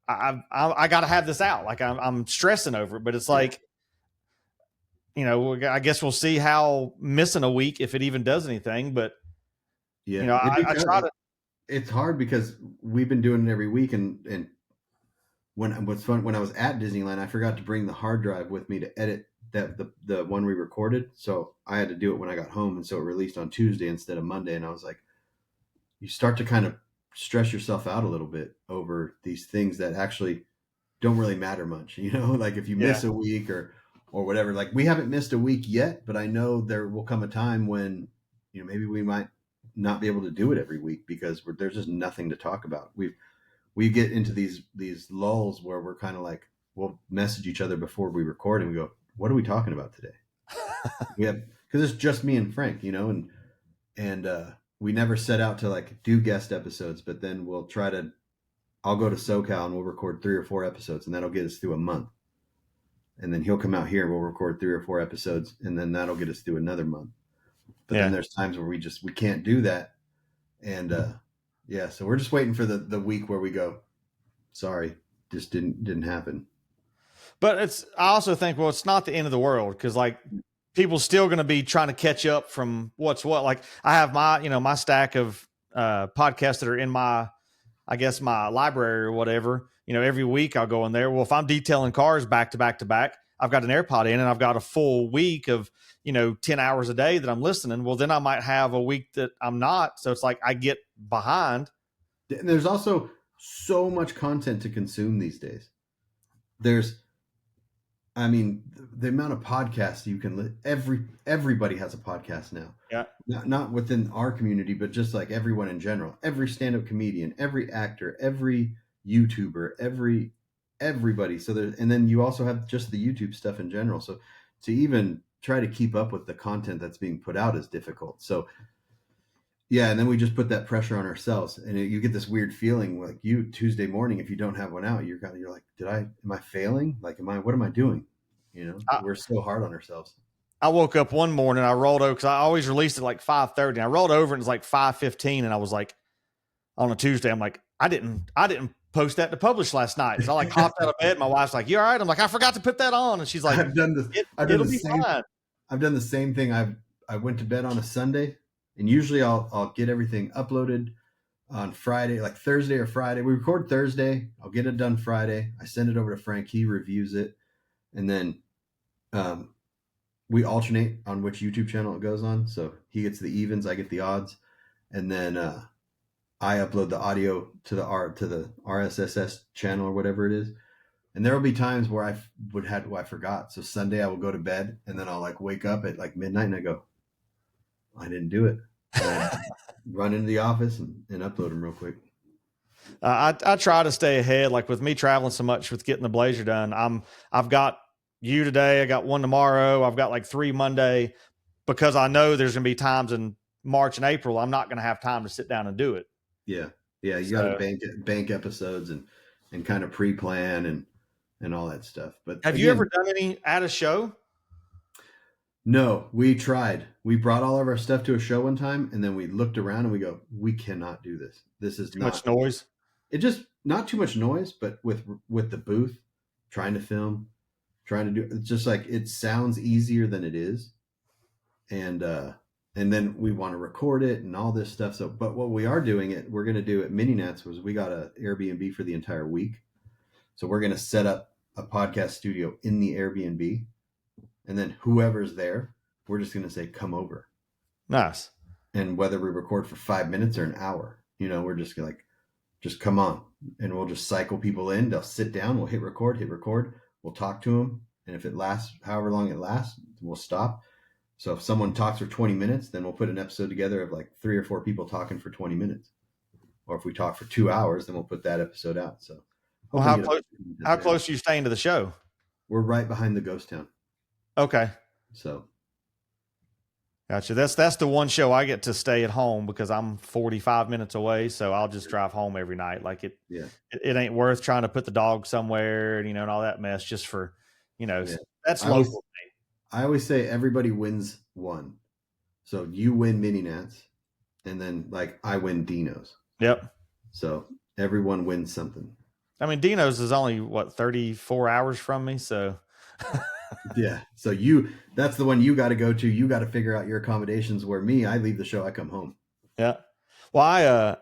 I got to have this out. Like I'm stressing over it, but it's yeah. like, you know, I guess we'll see how missing a week if it even does anything. But you Yeah. know, I try to. It's hard because we've been doing it every week and what's fun when I was at Disneyland, I forgot to bring the hard drive with me to edit that the one we recorded. So I had to do it when I got home, and so it released on Tuesday instead of Monday. And I was like, you start to kind of stress yourself out a little bit over these things that actually don't really matter much, you know, like if you Yeah. miss a week or whatever. Like we haven't missed a week yet, but I know there will come a time when, you know, maybe we might not be able to do it every week because there's just nothing to talk about. We get into these lulls where we're kind of like, we'll message each other before we record and we go, what are we talking about today? We have, because it's just me and Frank, you know, and we never set out to like do guest episodes, but then we'll try to, I'll go to SoCal and we'll record 3 or 4 episodes, and that'll get us through a month. And then he'll come out here and we'll record 3 or 4 episodes, and then that'll get us through another month. But then Yeah. there's times where we can't do that. And yeah, so we're just waiting for the week where we go, sorry, just didn't happen. But I also think, well, it's not the end of the world because like people still going to be trying to catch up from what's what. Like I have my stack of podcasts that are in I guess my library or whatever. You know, every week I'll go in there. Well, if I'm detailing cars back to back to back, I've got an AirPod in and I've got a full week of, 10 hours a day that I'm listening. Well, then I might have a week that I'm not. So it's like I get behind. And there's also so much content to consume these days. I mean, the amount of podcasts you can everybody has a podcast now. Yeah. Not within our community, but just like everyone in general. Every stand-up comedian, every actor, every YouTuber, everybody. So and then you also have just the YouTube stuff in general. So to even try to keep up with the content that's being put out is difficult. So yeah, and then we just put that pressure on ourselves, and you get this weird feeling like Tuesday morning, if you don't have one out, you're like, am I failing? Like, what am I doing? You know, I, we're so hard on ourselves. I woke up one morning, I rolled over because I always released at like 5:30. I rolled over and it's like 5:15, and I was like, on a Tuesday, I'm like, I didn't post that to publish last night. So I like hopped out of bed. My wife's like, you all right? I'm like, I forgot to put that on, and she's like, I've done this. It'll be fine. I've done the same thing. I went to bed on a Sunday, and usually I'll get everything uploaded on Friday, like Thursday or Friday. We record Thursday. I'll get it done Friday. I send it over to Frank. He reviews it, and then we alternate on which YouTube channel it goes on. So he gets the evens, I get the odds, and then I upload the audio to the RSS channel or whatever it is. And there will be times where I forgot. So Sunday I will go to bed, and then I'll like wake up at like midnight and I go, I didn't do it. Run into the office and upload them real quick. I try to stay ahead. Like with me traveling so much with getting the Blazer done, I've got you today. I got one tomorrow. I've got like 3 Monday because I know there's going to be times in March and April I'm not going to have time to sit down and do it. Yeah, yeah. You got to bank episodes and kind of pre-plan and all that stuff. But have you ever done any at a show? No, we tried. We brought all of our stuff to a show one time, and then we looked around and we go, we cannot do this. This is too much noise. It just not too much noise, but with the booth, trying to film, trying to do it's just like it sounds easier than it is. And then we want to record it and all this stuff. So, but what we are doing we're going to do at Mini Nats was we got a Airbnb for the entire week. So we're going to set up a podcast studio in the Airbnb, and then whoever's there, we're just going to say, come over. Nice. And whether we record for 5 minutes or an hour, we're just like, just come on. And we'll just cycle people in. They'll sit down. We'll hit record. We'll talk to them. And if it lasts, however long it lasts, we'll stop. So if someone talks for 20 minutes, then we'll put an episode together of like 3 or 4 people talking for 20 minutes. Or if we talk for 2 hours, then we'll put that episode out. So well, how close are you staying to the show? We're right behind the ghost town. Okay. So gotcha. That's the one show I get to stay at home because I'm 45 minutes away. So I'll just drive home every night. Like it ain't worth trying to put the dog somewhere, and all that mess just for, that's local. I always say everybody wins one. So you win Mini Nats, and then like I win Dino's. Yep. So everyone wins something. I mean, Dino's is only 34 hours from me. So yeah. So that's the one you got to go to. You got to figure out your accommodations, where me, I leave the show, I come home. Yeah. Well,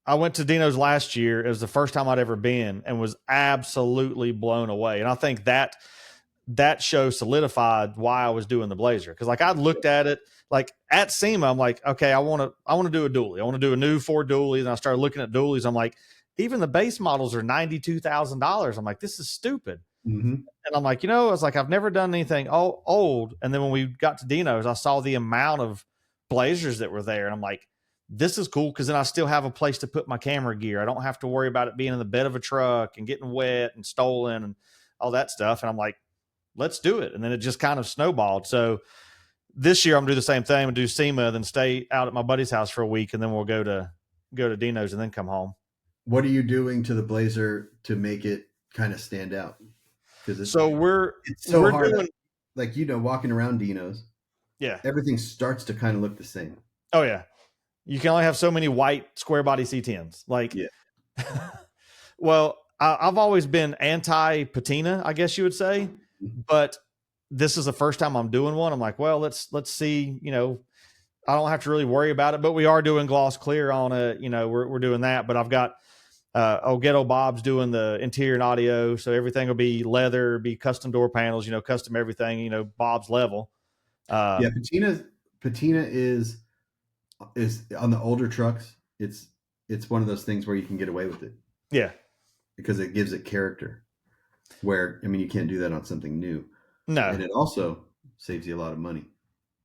I went to Dino's last year. It was the first time I'd ever been and was absolutely blown away. And I think that show solidified why I was doing the Blazer. Cause like I looked at it like at SEMA, I'm like, okay, I want to do a dually. I want to do a new Ford dually. And I started looking at dualies. I'm like, even the base models are $92,000. I'm like, this is stupid. Mm-hmm. And I'm like, I was like, I've never done anything old. And then when we got to Dino's, I saw the amount of Blazers that were there. And I'm like, this is cool. Cause then I still have a place to put my camera gear. I don't have to worry about it being in the bed of a truck and getting wet and stolen and all that stuff. And I'm like, let's do it. And then it just kind of snowballed. So this year I'm gonna do the same thing and do SEMA, then stay out at my buddy's house for a week. And then we'll go to Dino's and then come home. What are you doing to the Blazer to make it kind of stand out? Because it's so hard. Doing, like, walking around Dino's. Yeah. Everything starts to kind of look the same. Oh yeah. You can only have so many white square body C10s. Like, yeah. Well, I've always been anti patina, I guess you would say, but this is the first time I'm doing one. I'm like, well, let's see, I don't have to really worry about it, but we are doing gloss clear on it. We're doing that, but I've got, Ghetto Bob's doing the interior and audio. So everything will be leather, be custom door panels, custom everything, Bob's level. Yeah. Patina is on the older trucks. It's one of those things where you can get away with it. Yeah. Because it gives it character, where, you can't do that on something new. No. And it also saves you a lot of money.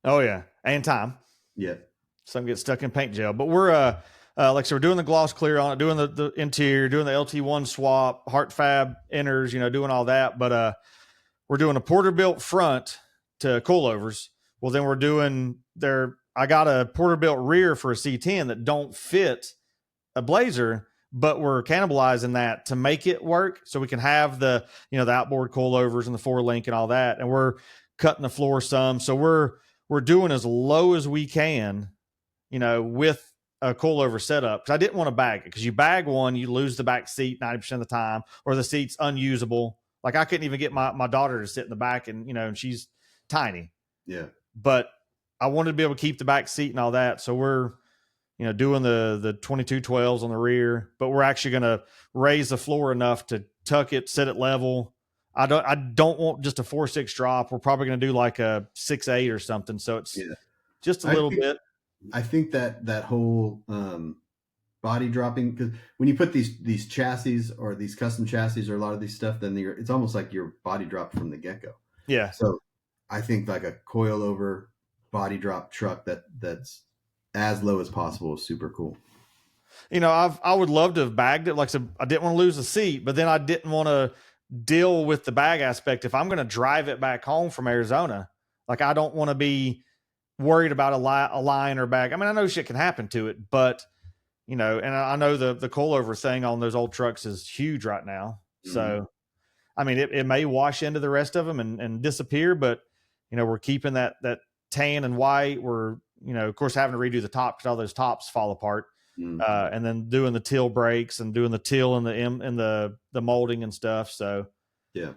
Oh yeah. And time. Yeah. Some get stuck in paint gel, but we're, like, so we're doing the gloss clear on it, doing the interior, doing the LT1 swap, Heart Fab inners, doing all that. But, we're doing a Porterbuilt front to coilovers. Well, then we're doing I got a Porterbuilt rear for a C10 that don't fit a Blazer, but we're cannibalizing that to make it work. So we can have the outboard coilovers and the 4-link and all that. And we're cutting the floor some. So we're doing as low as we can, with a coilover setup. Cause I didn't want to bag it. Cause you bag one, you lose the back seat 90% of the time, or the seat's unusable. Like I couldn't even get my daughter to sit in the back and, and she's tiny. Yeah. But I wanted to be able to keep the back seat and all that. So we're, doing the 2212s on the rear, but we're actually going to raise the floor enough to tuck it, set it level. I don't want just a 4.6 drop. We're probably going to do like a 6.8 or something. So it's just a little bit. I think that whole body dropping, because when you put these chassis or these custom chassis or a lot of these stuff, then it's almost like your body drop from the get-go. Yeah. So I think like a coilover body drop truck that's as low as possible is super cool. I would love to have bagged it. Like I said, I didn't want to lose the seat, but then I didn't want to deal with the bag aspect. If I'm going to drive it back home from Arizona, like I don't want to be worried about a line or bag. I mean, I know shit can happen to it, but and I know the coilover thing on those old trucks is huge right now. Mm-hmm. So, I mean, it may wash into the rest of them and disappear, but we're keeping that tan and white. We're, of course, having to redo the top because all those tops fall apart. Mm-hmm. And then doing the till brakes and doing the till and the molding and stuff. So yeah,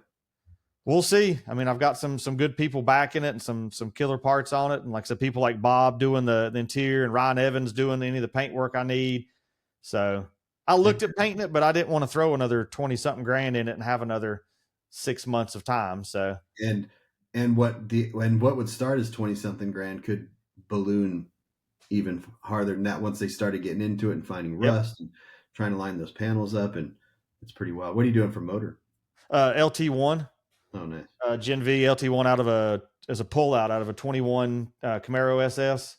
we'll see. I mean, I've got some good people backing it and some killer parts on it. And like I said, people like Bob doing the interior and Ryan Evans doing any of the paint work I need. So I looked at painting it, but I didn't want to throw another 20 something grand in it and have another 6 months of time. So, and what would start as 20 something grand could balloon even harder than that once they started getting into it and finding yep. rust and trying to line those panels up. And it's pretty wild. What are you doing for motor? LT1, Oh, nice. Gen V LT1 as a pullout out of a 21 Camaro SS,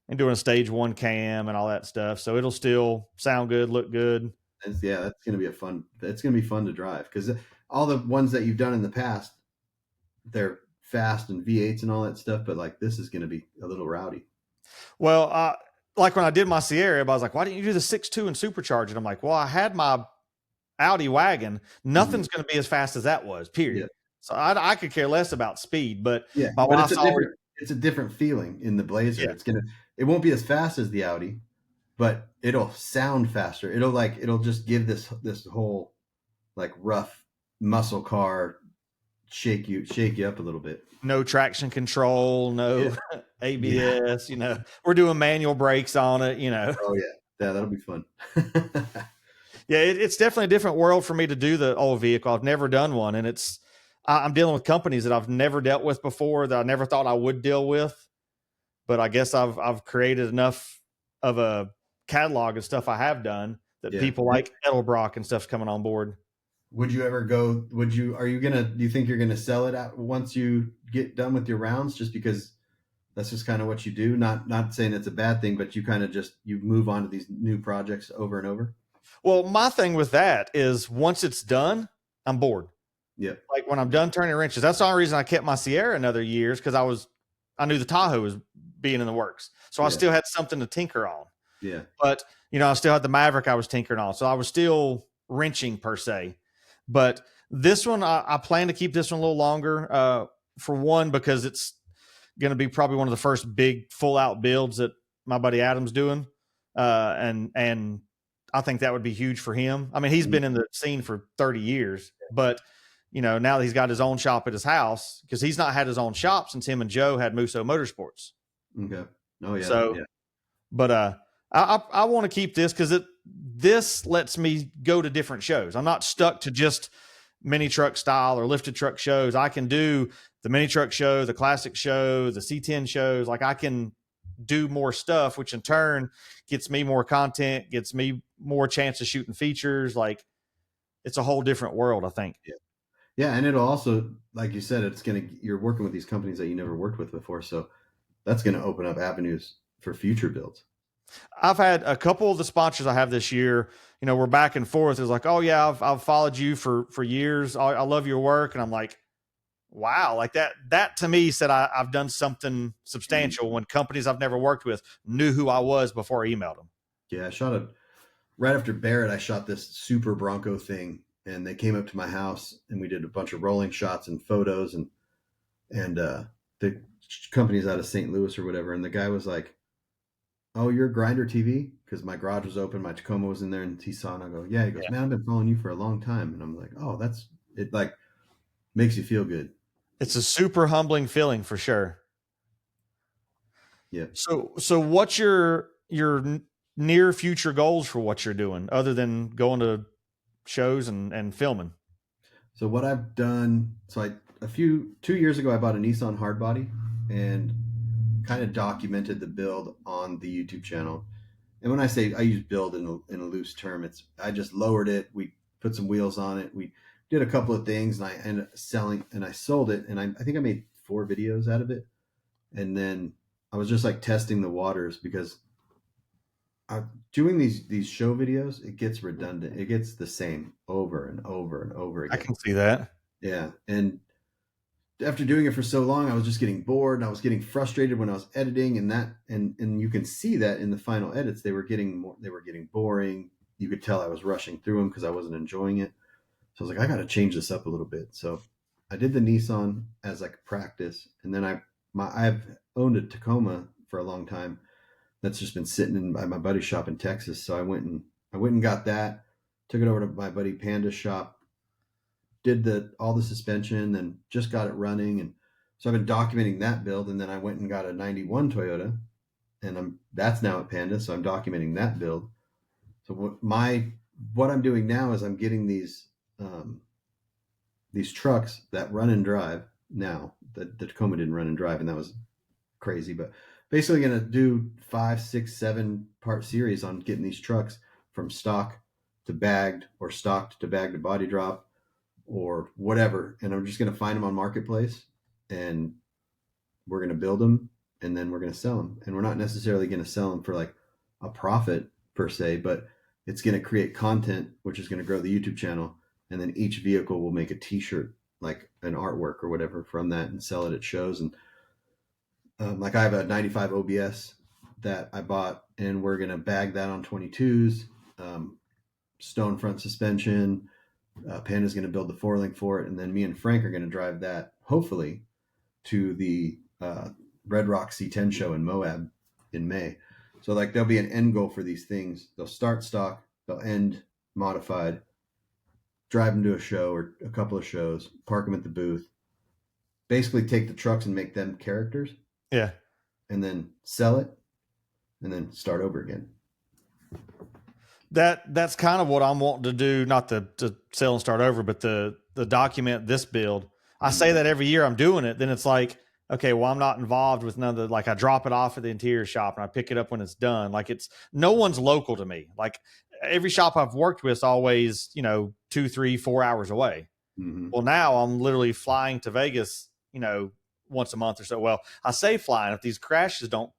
and doing a stage one cam and all that stuff. So it'll still sound good, look good. Yeah, that's going to be it's going to be fun to drive because all the ones that you've done in the past, they're fast and V8s and all that stuff. But like this is going to be a little rowdy. Well, like when I did my Sierra, I was like, why didn't you do the 6.2 and supercharge it? I'm like, well, I had my Audi wagon. Nothing's going to be as fast as that was, Yeah, period. So I could care less about speed, but yeah, my but wife's always, it's a different feeling in the Blazer. yeah, It won't be as fast as the Audi, but it'll sound faster. It'll just give this whole like rough muscle car shake you up a little bit. no traction control, Yeah, no yeah. ABS, we're doing manual brakes on it, Oh yeah, yeah. That'll be fun. Yeah, it's definitely a different world for me to do the old vehicle. I've never done one, and I'm dealing with companies that I've never dealt with before that I never thought I would deal with. But I guess I've created enough of a catalog of stuff I have done that Yeah. people like Edelbrock and stuff's coming on board. Would you ever go? Do you think you're gonna sell it out once you get done with your rounds? Just because that's just kind of what you do. Not saying it's a bad thing, but you kind of just you move on to these new projects over and over. Well, my thing with that is once it's done, I'm bored. Yeah. Like when I'm done turning wrenches, that's the only reason I kept my Sierra another years because I knew the Tahoe was being in the works, so I Yeah. still had something to tinker on. Yeah. But I still had the Maverick I was tinkering on, so I was still wrenching per se. But this one, I plan to keep this one a little longer. For one, because it's going to be probably one of the first big full out builds that my buddy Adam's doing, and I think that would be huge for him. I mean, he's been in the scene for 30 years, but now that he's got his own shop at his house, because he's not had his own shop since him and Joe had Musso Motorsports. Okay. Oh yeah. So, Yeah. but I want to keep this because this lets me go to different shows. I'm not stuck to just mini truck style or lifted truck shows. I can do the mini truck show, the classic show, the C10 shows. Like I can do more stuff, which in turn gets me more content, gets me more chance of shooting features. Like it's a whole different world, I think. Yeah. Yeah, and it'll also, like you said, you're working with these companies that you never worked with before, so that's gonna open up avenues for future builds. I've had a couple of the sponsors I have this year, we're back and forth. It's like, oh yeah, I've followed you for years. I love your work. And I'm like, wow, like that to me said I've done something substantial when companies I've never worked with knew who I was before I emailed them. Yeah, right after Barrett, I shot this Super Bronco thing, and they came up to my house, and we did a bunch of rolling shots and photos, and the company's out of St. Louis or whatever, and the guy was like, "Oh, you're Grinder TV?" Because my garage was open, my Tacoma was in there, and he saw, and I go, "Yeah." He goes, Yeah. "Man, I've been following you for a long time," and I'm like, "Oh, that's it." Like makes you feel good. It's a super humbling feeling for sure. Yeah. So what's your near future goals for what you're doing other than going to shows and filming? So what I've done, so 2 years ago, I bought a Nissan hardbody and kind of documented the build on the YouTube channel. And when I say I use build in a loose term, I just lowered it. We put some wheels on it. We did a couple of things, and I ended up selling, and I sold it. And I think I made 4 videos out of it. And then I was just like testing the waters because doing these show videos, it gets redundant. It gets the same over and over and over I again. can see that. Yeah, and after doing it for so long, I was just getting bored, and I was getting frustrated when I was editing, and you can see that in the final edits, they were getting boring. You could tell I was rushing through them because I wasn't enjoying it. So I was like, I got to change this up a little bit. So I did the Nissan as like practice, and then I've owned a Tacoma for a long time. That's just been sitting in my buddy's shop in Texas. So I went and got that, took it over to my buddy Panda's shop, did all the suspension, and just got it running. And so I've been documenting that build. And then I went and got a 91 Toyota, and that's now at Panda. So I'm documenting that build. So what I'm doing now is I'm getting these trucks that run and drive now. The Tacoma didn't run and drive, and that was crazy. But basically, going to do 5, 6, 7 part series on getting these trucks from stock to bagged, or stocked to bagged to body drop, or whatever. And I'm just going to find them on Marketplace, and we're going to build them, and then we're going to sell them. And we're not necessarily going to sell them for like a profit per se, but it's going to create content, which is going to grow the YouTube channel. And then each vehicle will make a t-shirt, like an artwork or whatever from that, and sell it at shows. And like I have a 95 OBS that I bought, and we're going to bag that on 22s, stone front suspension. Panda's going to build the 4-link for it. And then me and Frank are going to drive that, hopefully, to the Red Rock C10 show in Moab in May. So like there'll be an end goal for these things. They'll start stock, they'll end modified, drive them to a show or a couple of shows, park them at the booth, basically take the trucks and make them characters. Yeah. And then sell it, and then start over again. That's kind of what I'm wanting to do, not to sell and start over, but the document this build. I say that every year I'm doing it. Then it's like, okay, well, I'm not involved with none of the, like I drop it off at the interior shop and I pick it up when it's done. Like no one's local to me. Like every shop I've worked with is always, 2, 3, 4 hours away. Mm-hmm. Well, now I'm literally flying to Vegas, once a month or so. Well, I say flying. If these crashes don't,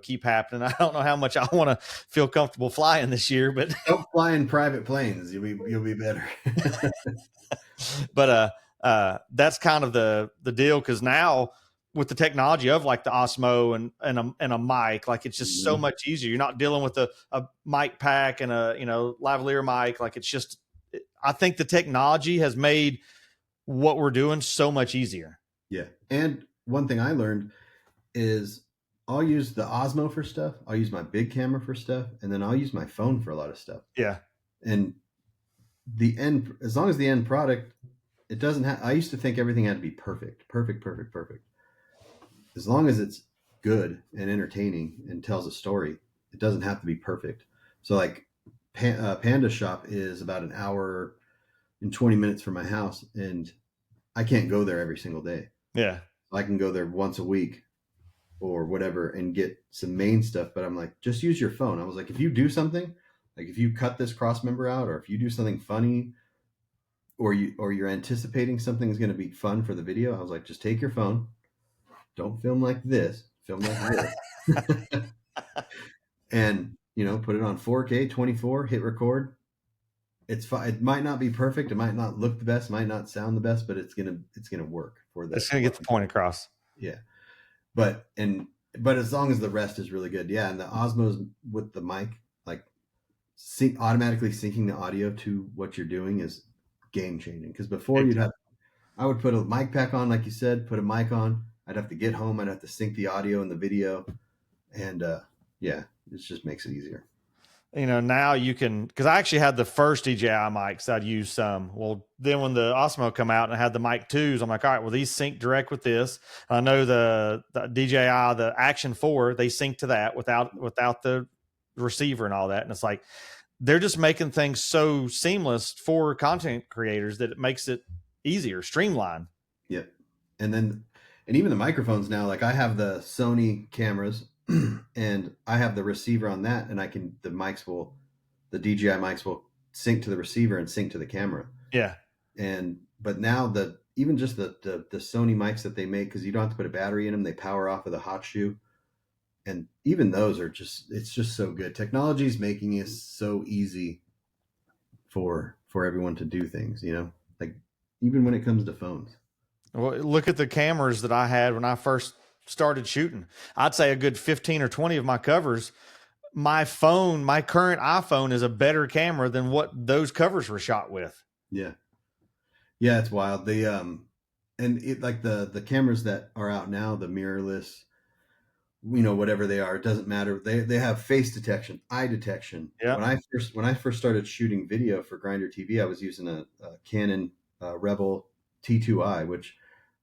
keep happening, I don't know how much I want to feel comfortable flying this year. But don't fly in private planes. You'll be better. But that's kind of the deal, because now with the technology of like the Osmo and a mic, like it's just so much easier. You're not dealing with a mic pack and a lavalier mic. Like it's just, I think the technology has made what we're doing so much easier. Yeah. And one thing I learned is I'll use the Osmo for stuff. I'll use my big camera for stuff. And then I'll use my phone for a lot of stuff. Yeah. And as long as the end product, it doesn't have, I used to think everything had to be perfect. As long as it's good and entertaining and tells a story, it doesn't have to be perfect. So like Panda Shop is about an hour and 20 minutes from my house, and I can't go there every single day. Yeah. I can go there once a week or whatever and get some main stuff. But I'm like, just use your phone. I was like, if you do something, like if you cut this cross member out, or if you do something funny, or you're anticipating something is going to be fun for the video, I was like, just take your phone. Don't film like this. Film like this. And, put it on 4K, 24, hit record. It's fine. It might not be perfect. It might not look the best, might not sound the best, but it's gonna work for that. It's gonna get the point across. Yeah. But as long as the rest is really good. Yeah. And the Osmos with the mic, like automatically syncing the audio to what you're doing is game changing. Because before I would put a mic pack on, like you said, put a mic on. I'd have to get home. I'd have to sync the audio and the video. And yeah, it just makes it easier. Now you can, because I actually had the first DJI mics I'd use some. Well, then when the Osmo come out and I had the mic 2s, I'm like, all right, well, these sync direct with this. I know the DJI, the Action 4, they sync to that without the receiver and all that. And it's like, they're just making things so seamless for content creators that it makes it easier, streamlined. Yep. And even the microphones now, like I have the Sony cameras and I have the receiver on that, and the DJI mics will sync to the receiver and sync to the camera. Yeah. But now even just the Sony mics that they make, because you don't have to put a battery in them, they power off with a hot shoe. And even those it's just so good. Technology is making it so easy for everyone to do things, like even when it comes to phones. Well, look at the cameras that I had when I first started shooting. I'd say a good 15 or 20 of my covers, my current iPhone is a better camera than what those covers were shot with. Yeah. Yeah, it's wild. And it, like the cameras that are out now, the mirrorless, whatever they are, it doesn't matter. They have face detection, eye detection. Yeah. When I first started shooting video for Grindr TV, I was using a Canon Rebel T2i, which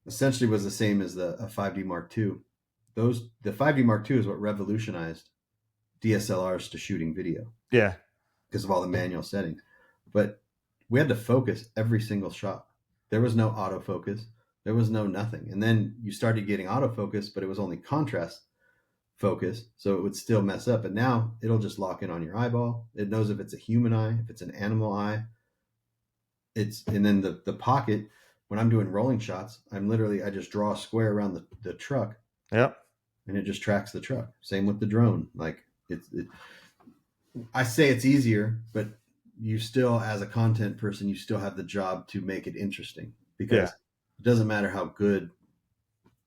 essentially was the same as a 5D Mark II. The 5D Mark II is what revolutionized DSLRs to shooting video. Yeah. because of all the manual settings. But we had to focus every single shot. There was no autofocus. There was no nothing. And then you started getting autofocus, but it was only contrast focus, so it would still mess up. But now it'll just lock in on your eyeball. It knows if it's a human eye, if it's an animal eye. And then the pocket, when I'm doing rolling shots, I just draw a square around the truck. Yep. And it just tracks the truck. Same with the drone. Like I say it's easier, but you still, as a content person, you still have the job to make it interesting, because it doesn't matter how good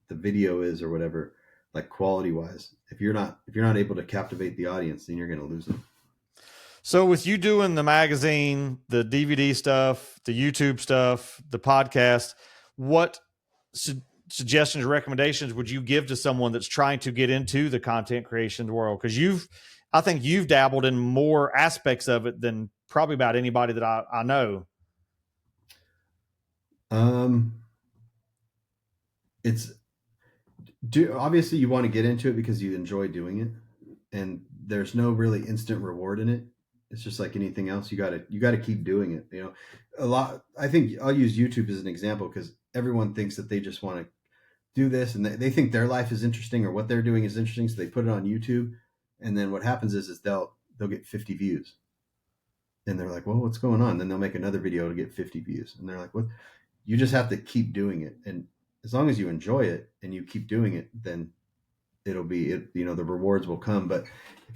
the video is or whatever, like quality wise. If you're not able to captivate the audience, then you're going to lose them. So with you doing the magazine, the DVD stuff, the YouTube stuff, the podcast, what suggestions or recommendations would you give to someone that's trying to get into the content creation world? Because I think you've dabbled in more aspects of it than probably about anybody that I know. Obviously you want to get into it because you enjoy doing it, and there's no really instant reward in it. It's just like anything else. You gotta keep doing it. I think I'll use YouTube as an example, because everyone thinks that they just want to do this, and they think their life is interesting or what they're doing is interesting, so they put it on YouTube, and then what happens is they'll get 50 views, and they're like, well, what's going on? Then they'll make another video to get 50 views, and they're like, what? You just have to keep doing it, and as long as you enjoy it and you keep doing it, then it'll be it. The rewards will come. But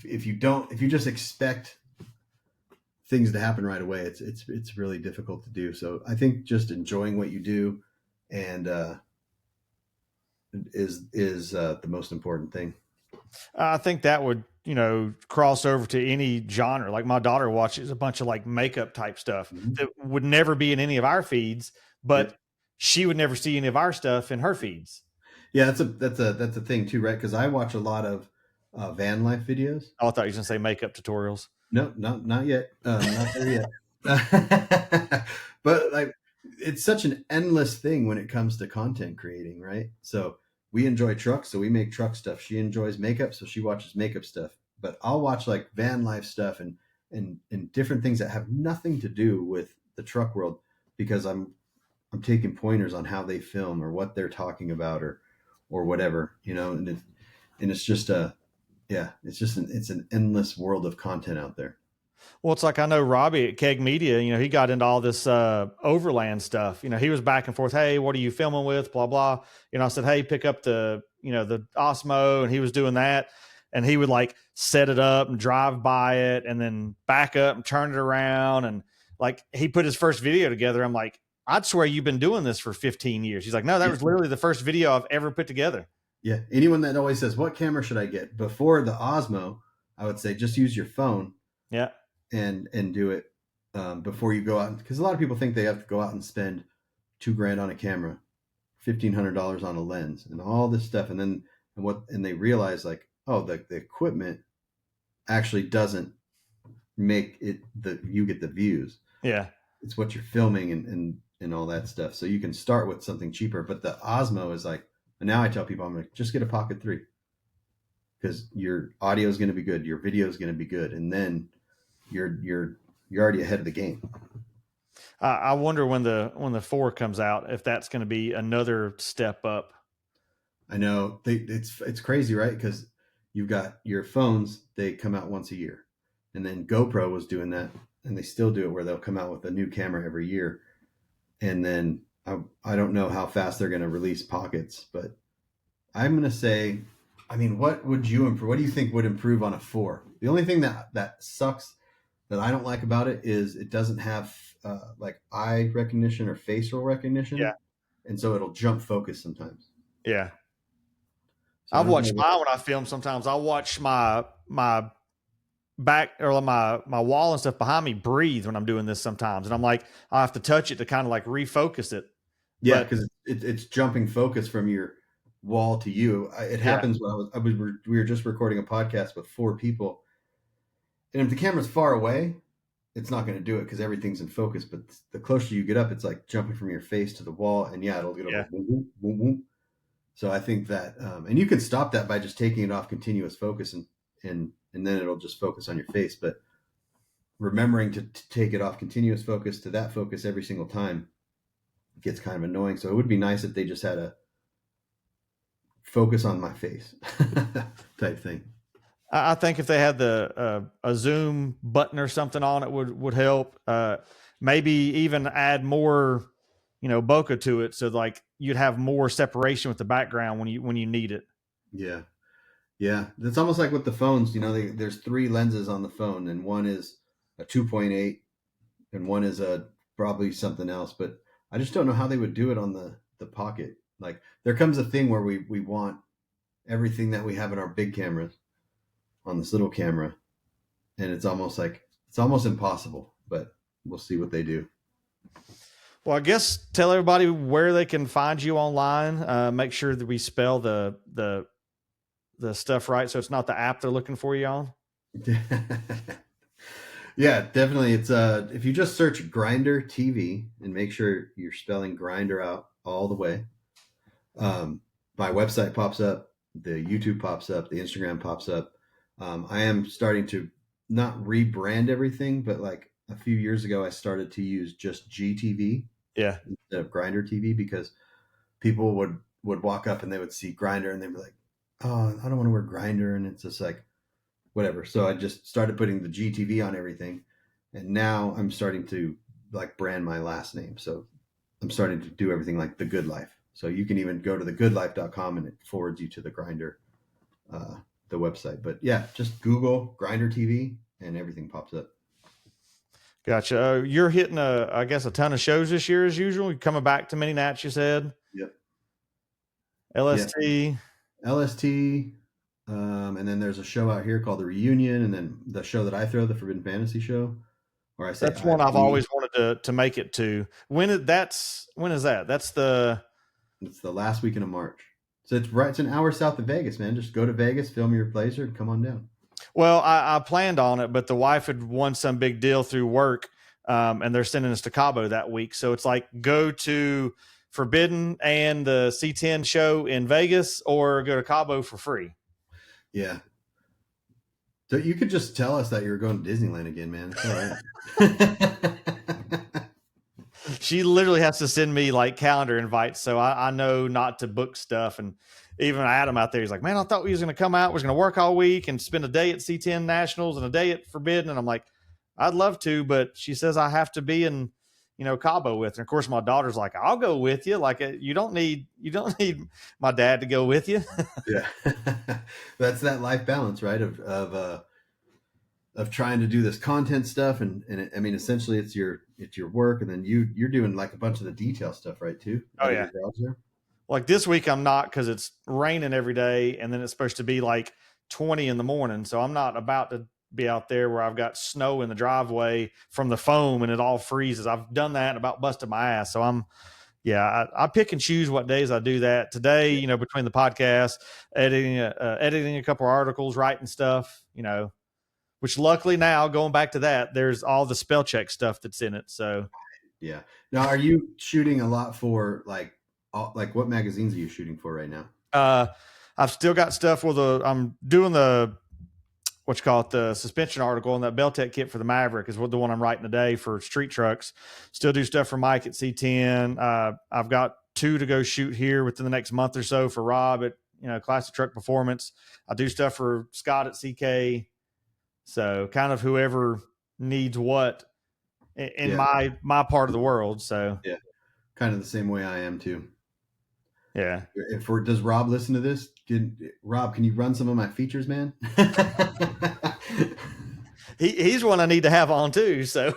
if you just expect things to happen right away, it's really difficult to do. So I think just enjoying what you do and is the most important thing. I think that would, cross over to any genre. Like my daughter watches a bunch of like makeup type stuff that would never be in any of our feeds, but she would never see any of our stuff in her feeds. Yeah, that's a thing too, right? Because I watch a lot of van life videos. Oh, I thought you were going to say makeup tutorials. No, not yet. Not there yet. But like, it's such an endless thing when it comes to content creating, right? So we enjoy trucks, so we make truck stuff. She enjoys makeup, so she watches makeup stuff. But I'll watch like van life stuff and different things that have nothing to do with the truck world, because I'm taking pointers on how they film or what they're talking about or whatever, and it's just it's an endless world of content out there. Well, it's like, I know Robbie at Keg Media, he got into all this overland stuff. He was back and forth. Hey, what are you filming with? Blah, blah. I said, hey, pick up the Osmo. And he was doing that. And he would like set it up and drive by it and then back up and turn it around. And like, he put his first video together. I'm like, I'd swear you've been doing this for 15 years. He's like, no, that was literally the first video I've ever put together. Yeah. Anyone that always says, what camera should I get? Before the Osmo, I would say just use your phone. Yeah. And do it before you go out, because a lot of people think they have to go out and spend $2,000 on a camera, $1,500 on a lens, and all this stuff, and they realize like, oh, the equipment actually doesn't make it you get the views. Yeah, it's what you're filming and all that stuff. So you can start with something cheaper, but the Osmo is like. And now I tell people, I'm like, just get a Pocket 3, because your audio is going to be good, your video is going to be good, and then you're already ahead of the game. I wonder when the 4 comes out, if that's going to be another step up. I know it's crazy, right? Because you've got your phones, they come out once a year, and then GoPro was doing that, and they still do it where they'll come out with a new camera every year. And then I don't know how fast they're going to release Pockets, but I'm going to say, I mean, what would you improve? What do you think would improve on a 4? The only thing that sucks that I don't like about it is it doesn't have like eye recognition or facial recognition. Yeah. And so it'll jump focus sometimes. Yeah. So I've watched mine when I film. Sometimes I'll watch my back or my wall and stuff behind me breathe when I'm doing this sometimes. And I'm like, I have to touch it to kind of like refocus it. Yeah. Because it's jumping focus from your wall to you. It happens when we were just recording a podcast with 4 people. And if the camera's far away, it's not going to do it because everything's in focus. But the closer you get up, it's like jumping from your face to the wall. And it'll get a boom, boom, boom. So I think that, and you can stop that by just taking it off continuous focus and then it'll just focus on your face. But remembering to take it off continuous focus to that focus every single time gets kind of annoying. So it would be nice if they just had a focus on my face type thing. I think if they had the a zoom button or something on it would help. Maybe even add more, bokeh to it, so like you'd have more separation with the background when you need it. Yeah. Yeah. It's almost like with the phones, there's three lenses on the phone, and one is a 2.8 and one is a probably something else, but I just don't know how they would do it on the pocket. Like there comes a thing where we want everything that we have in our big cameras on this little camera, and it's almost impossible, but we'll see what they do. Well, I guess tell everybody where they can find you online. Make sure that we spell the stuff right, so it's not the app they're looking for you on. Yeah, definitely. It's if you just search Grinder TV and make sure you're spelling Grinder out all the way, my website pops up, the YouTube pops up, the Instagram pops up. I am starting to not rebrand everything, but like a few years ago, I started to use just GTV Yeah. instead of Grinder TV because people would walk up and they would see Grinder and they'd be like, "Oh, I don't want to wear Grinder," and it's just like whatever. So I just started putting the GTV on everything, and now I'm starting to like brand my last name. So I'm starting to do everything like The Good Life. So you can even go to thegoodlife.com and it forwards you to the Grinder, the website. But yeah, just Google Grinder TV and everything pops up. Gotcha. You're hitting I guess a ton of shows this year as usual. You're coming back to Mini Nats, you said. Yep. LST. Yep. LST. And then there's a show out here called The Reunion, and then the show that I throw, the Forbidden Fantasy show, or I say That's one I've we. always wanted to make it to. When is that? That's the It's the last weekend of March. So it's an hour south of Vegas, man. Just go to Vegas, film your blazer, and come on down. Well, I planned on it, but the wife had won some big deal through work, and they're sending us to Cabo that week. So it's like go to Forbidden and the C10 show in Vegas, or go to Cabo for free. Yeah. So you could just tell us that you're going to Disneyland again, man. It's all right. She literally has to send me like calendar invites, so I know not to book stuff. And even Adam out there, he's like, "Man, I thought we was going to come out. We was going to work all week and spend a day at C10 Nationals and a day at Forbidden." And I'm like, "I'd love to, but she says I have to be in, Cabo with her." And of course, my daughter's like, "I'll go with you. Like, you don't need my dad to go with you." Yeah. That's that life balance, right? Of trying to do this content stuff, and I mean, essentially, it's your work, and then you're doing like a bunch of the detail stuff, right? Too. Oh Out of yeah. your garage there. Like this week, I'm not, because it's raining every day, and then it's supposed to be like 20 in the morning. So I'm not about to be out there where I've got snow in the driveway from the foam and it all freezes. I've done that and about busted my ass. So I pick and choose what days I do that. Today, between the podcast, editing a couple of articles, writing stuff, which luckily now, going back to that, there's all the spell check stuff that's in it. So Yeah. Now, are you shooting a lot for like what magazines are you shooting for right now? I've still got stuff with I'm doing the the suspension article, and that Beltec kit for the Maverick is the one I'm writing today for street trucks. Still do stuff for Mike at C10. I've got 2 to go shoot here within the next month or so for Rob at Classic Truck Performance. I do stuff for Scott at CK. So kind of whoever needs what in my part of the world. So yeah, kind of the same way I am too. Yeah. Does Rob listen to this? Rob, can you run some of my features, man? He's one I need to have on too. So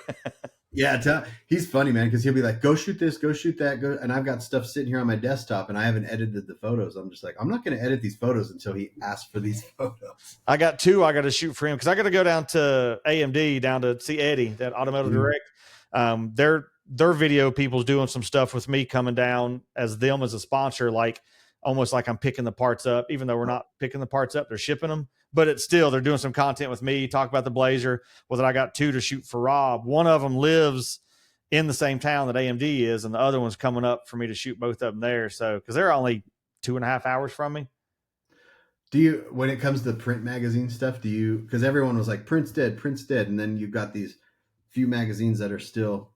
yeah, he's funny, man, because he'll be like, "Go shoot this, go shoot that," and I've got stuff sitting here on my desktop, and I haven't edited the photos. I'm just like, I'm not going to edit these photos until he asks for these photos. I got 2 I got to shoot for him because I got to go down to AMD down to see Eddie, that Automotive Direct. Their video people's doing some stuff with me coming down as a sponsor, like almost like I'm picking the parts up, even though we're not picking the parts up, they're shipping them. But it's still, they're doing some content with me, talk about the Blazer. Well, then I got 2 to shoot for Rob. One of them lives in the same town that AMD is, and the other one's coming up for me to shoot both of them there. So, because they're only 2.5 hours from me. Do you, when it comes to print magazine stuff, because everyone was like, print's dead, and then you've got these few magazines that are still,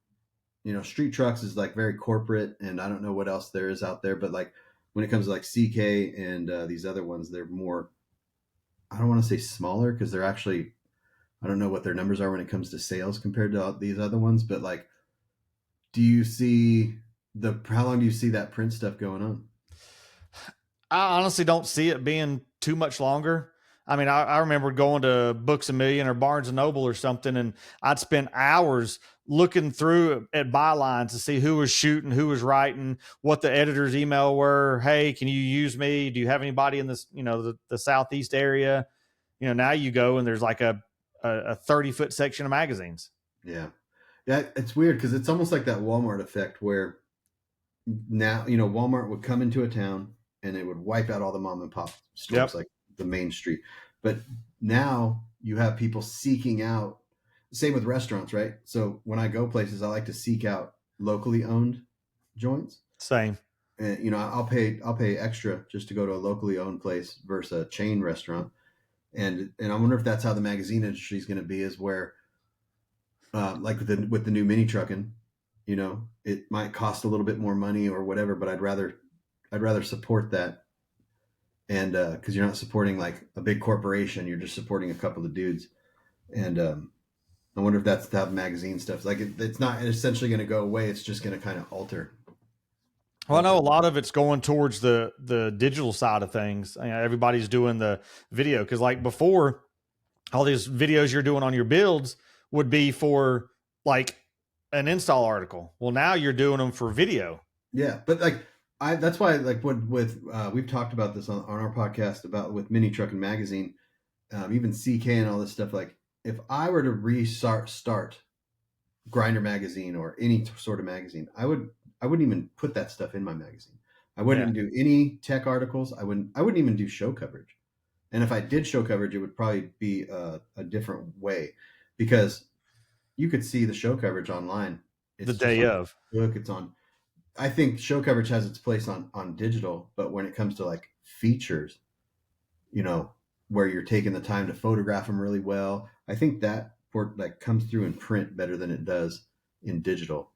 Street Trucks is like very corporate, and I don't know what else there is out there, but like when it comes to like CK and these other ones, they're more, I don't want to say smaller because they're actually, I don't know what their numbers are when it comes to sales compared to these other ones, but like, do you see how long do you see that print stuff going on? I honestly don't see it being too much longer. I mean, I remember going to Books a Million or Barnes and Noble or something, and I'd spend hours looking through at bylines to see who was shooting, who was writing, what the editor's email were. Hey, can you use me? Do you have anybody in this, the Southeast area? Now you go and there's like a 30-foot section of magazines. Yeah. Yeah, it's weird because it's almost like that Walmart effect where now, Walmart would come into a town and it would wipe out all the mom and pop stores, Yep. like the main street. But now you have people seeking out, same with restaurants, right? So when I go places, I like to seek out locally owned joints. Same. And I'll pay extra just to go to a locally owned place versus a chain restaurant. And I wonder if that's how the magazine industry is going to be, is where like with the new mini trucking, it might cost a little bit more money or whatever, but I'd rather support that. And because you're not supporting like a big corporation, you're just supporting a couple of dudes. And I wonder if that's how the magazine stuff, like it's not essentially going to go away. It's just going to kind of alter. Well, I know a lot of it's going towards the digital side of things. Everybody's doing the video because, like before, all these videos you're doing on your builds would be for like an install article. Well, now you're doing them for video. Yeah, but like that's why like with we've talked about this on our podcast about with Mini Trucking Magazine, even CK and all this stuff. Like if I were to start Grinder Magazine or any sort of magazine, I wouldn't even put that stuff in my magazine. I wouldn't do any tech articles. I wouldn't even do show coverage. And if I did show coverage, it would probably be a different way, because you could see the show coverage online. The It's just day on of. Facebook. It's on. I think show coverage has its place on digital, but when it comes to like features, where you're taking the time to photograph them really well, I think that like comes through in print better than it does in digital.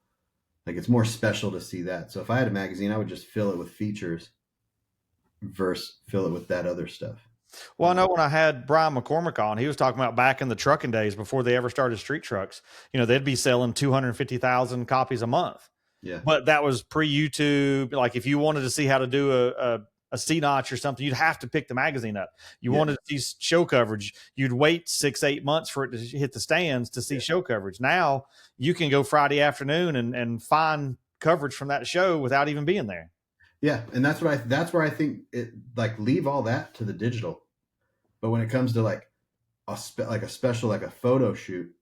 Like it's more special to see that. So if I had a magazine, I would just fill it with features versus fill it with that other stuff. Well, I know when I had Brian McCormick on, he was talking about back in the trucking days before they ever started street trucks. They'd be selling 250,000 copies a month. Yeah. But that was pre-YouTube. Like if you wanted to see how to do a C notch or something, you'd have to pick the magazine up. You wanted to see show coverage, you'd wait 6-8 months for it to hit the stands to see show coverage. Now you can go Friday afternoon and find coverage from that show without even being there. Yeah, and that's where I think it, like, leave all that to the digital. But when it comes to like a special, like a photo shoot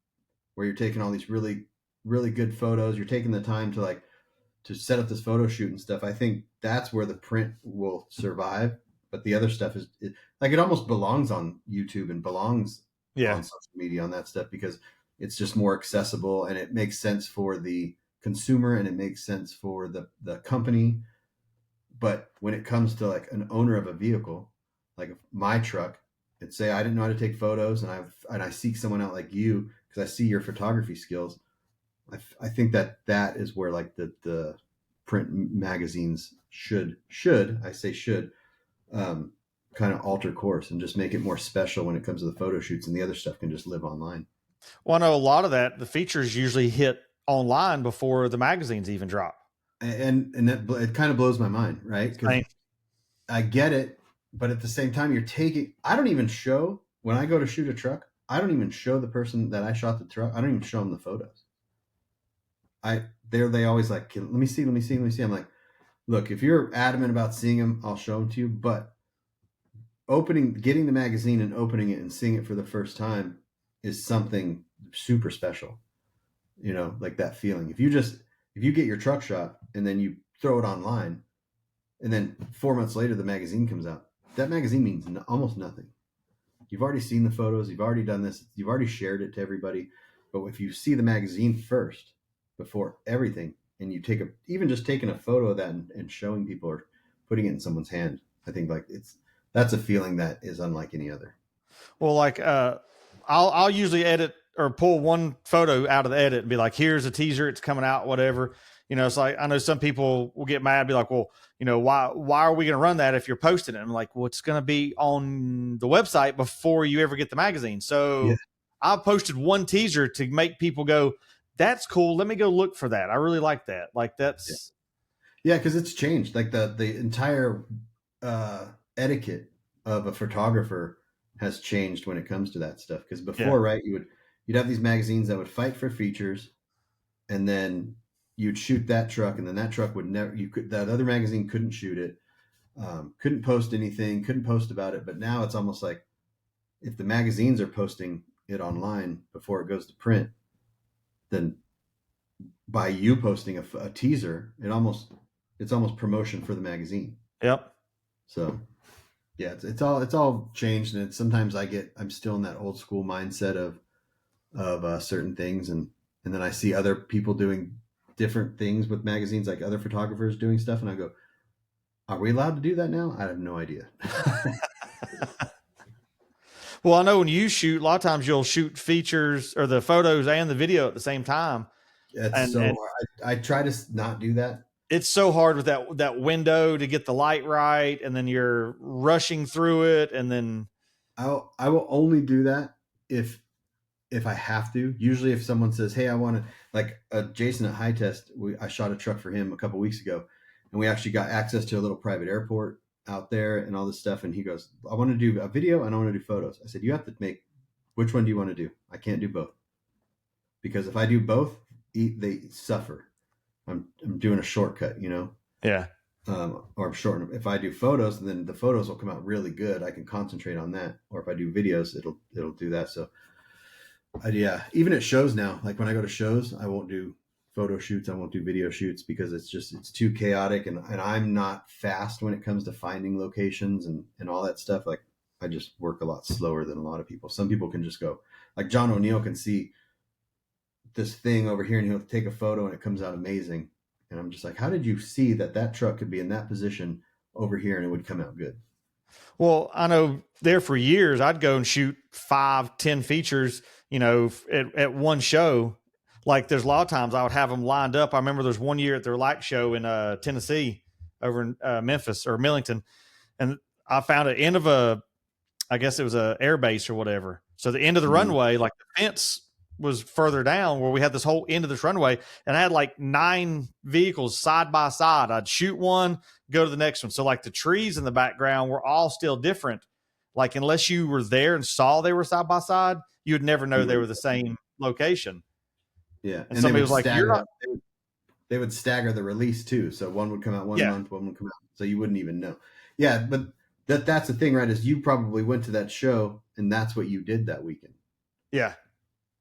where you're taking all these really really good photos, you're taking the time to set up this photo shoot and stuff, I think that's where the print will survive. But the other stuff like it almost belongs on YouTube and belongs on social media, on that stuff, because it's just more accessible and it makes sense for the consumer and it makes sense for the company. But when it comes to like an owner of a vehicle, like my truck, and say I didn't know how to take photos, and I seek someone out like you because I see your photography skills, I think that is where like the print magazines should I say should kind of alter course and just make it more special when it comes to the photo shoots, and the other stuff can just live online. Well, I know a lot of that, the features usually hit online before the magazines even drop. And that it kind of blows my mind, right? Because I get it, but at the same time, I don't even show, when I go to shoot a truck, I don't even show the person that I shot the truck. I don't even show them the photos. They always like, let me see. I'm like, look, if you're adamant about seeing them, I'll show them to you. But getting the magazine and opening it and seeing it for the first time is something super special. Like that feeling. If you get your truck shot and then you throw it online, and then 4 months later the magazine comes out, that magazine means almost nothing. You've already seen the photos, you've already done this, you've already shared it to everybody. But if you see the magazine first before everything, and you even just taking a photo of that and showing people or putting it in someone's hand, I think like that's a feeling that is unlike any other. Well, like I'll usually edit or pull one photo out of the edit and be like, here's a teaser, it's coming out, whatever. It's like, I know some people will get mad, be like, well, why are we going to run that if you're posting it? I'm like, well, it's going to be on the website before you ever get the magazine. Yeah. So I posted one teaser to make people go, that's cool. Let me go look for that. I really like that. Like Yeah. that's, Yeah, because it's changed. Like the entire etiquette of a photographer has changed when it comes to that stuff. Because yeah, before, right, you'd have these magazines that would fight for features, and then you'd shoot that truck, and then that truck would never. That other magazine couldn't shoot it, couldn't post anything, couldn't post about it. But now it's almost like if the magazines are posting it online before it goes to print, then by you posting a teaser, it's almost promotion for the magazine. yep. So yeah, it's all changed, and sometimes I'm still in that old school mindset of certain things, and then I see other people doing different things with magazines, like other photographers doing stuff, and I go, are we allowed to do that now? I have no idea. Well, I know when you shoot, a lot of times you'll shoot features or the photos and the video at the same time. It's And so hard. I try to not do that. it's so hard with that window to get the light right, and then you're rushing through it, and then I will only do that if I have to. Usually, if someone says, "Hey, I want to," like Jason at High Test, I shot a truck for him a couple weeks ago, and we actually got access to a little private airport out there and all this stuff. And he goes, "I want to do a video and I want to do photos." I said, "You have to make which one do you want to do? I can't do both because if I do both, they suffer. I'm doing a shortcut, yeah. or I'm short. If I do photos, then the photos will come out really good. I can concentrate on that. Or if I do videos, it'll do that. So yeah, even at shows now, like when I go to shows, I won't do photo shoots. I won't do video shoots because it's too chaotic, and I'm not fast when it comes to finding locations and all that stuff. Like I just work a lot slower than a lot of people. Some people can just go, like John O'Neill can see this thing over here and he'll take a photo and it comes out amazing. And I'm just like, how did you see that truck could be in that position over here and it would come out good? Well, I know there for years, I'd go and shoot 5, 10 features, at one show. Like there's a lot of times I would have them lined up. I remember there's one year at their light show in Tennessee, over in Memphis or Millington, and I found an end of I guess it was a air base or whatever. So the end of the Mm-hmm. runway, like the fence was further down where we had this whole end of this runway, and I had like 9 vehicles side by side. I'd shoot one, go to the next one. So like the trees in the background were all still different. Like unless you were there and saw they were side by side, you would never know You they would, were the same location. yeah. And And they somebody would was like, "You're stagger not." they would stagger the release too. So one would come out one Yeah, month, one would come out. So you wouldn't even know. Yeah, but that's the thing, right? Is you probably went to that show and that's what you did that weekend. yeah,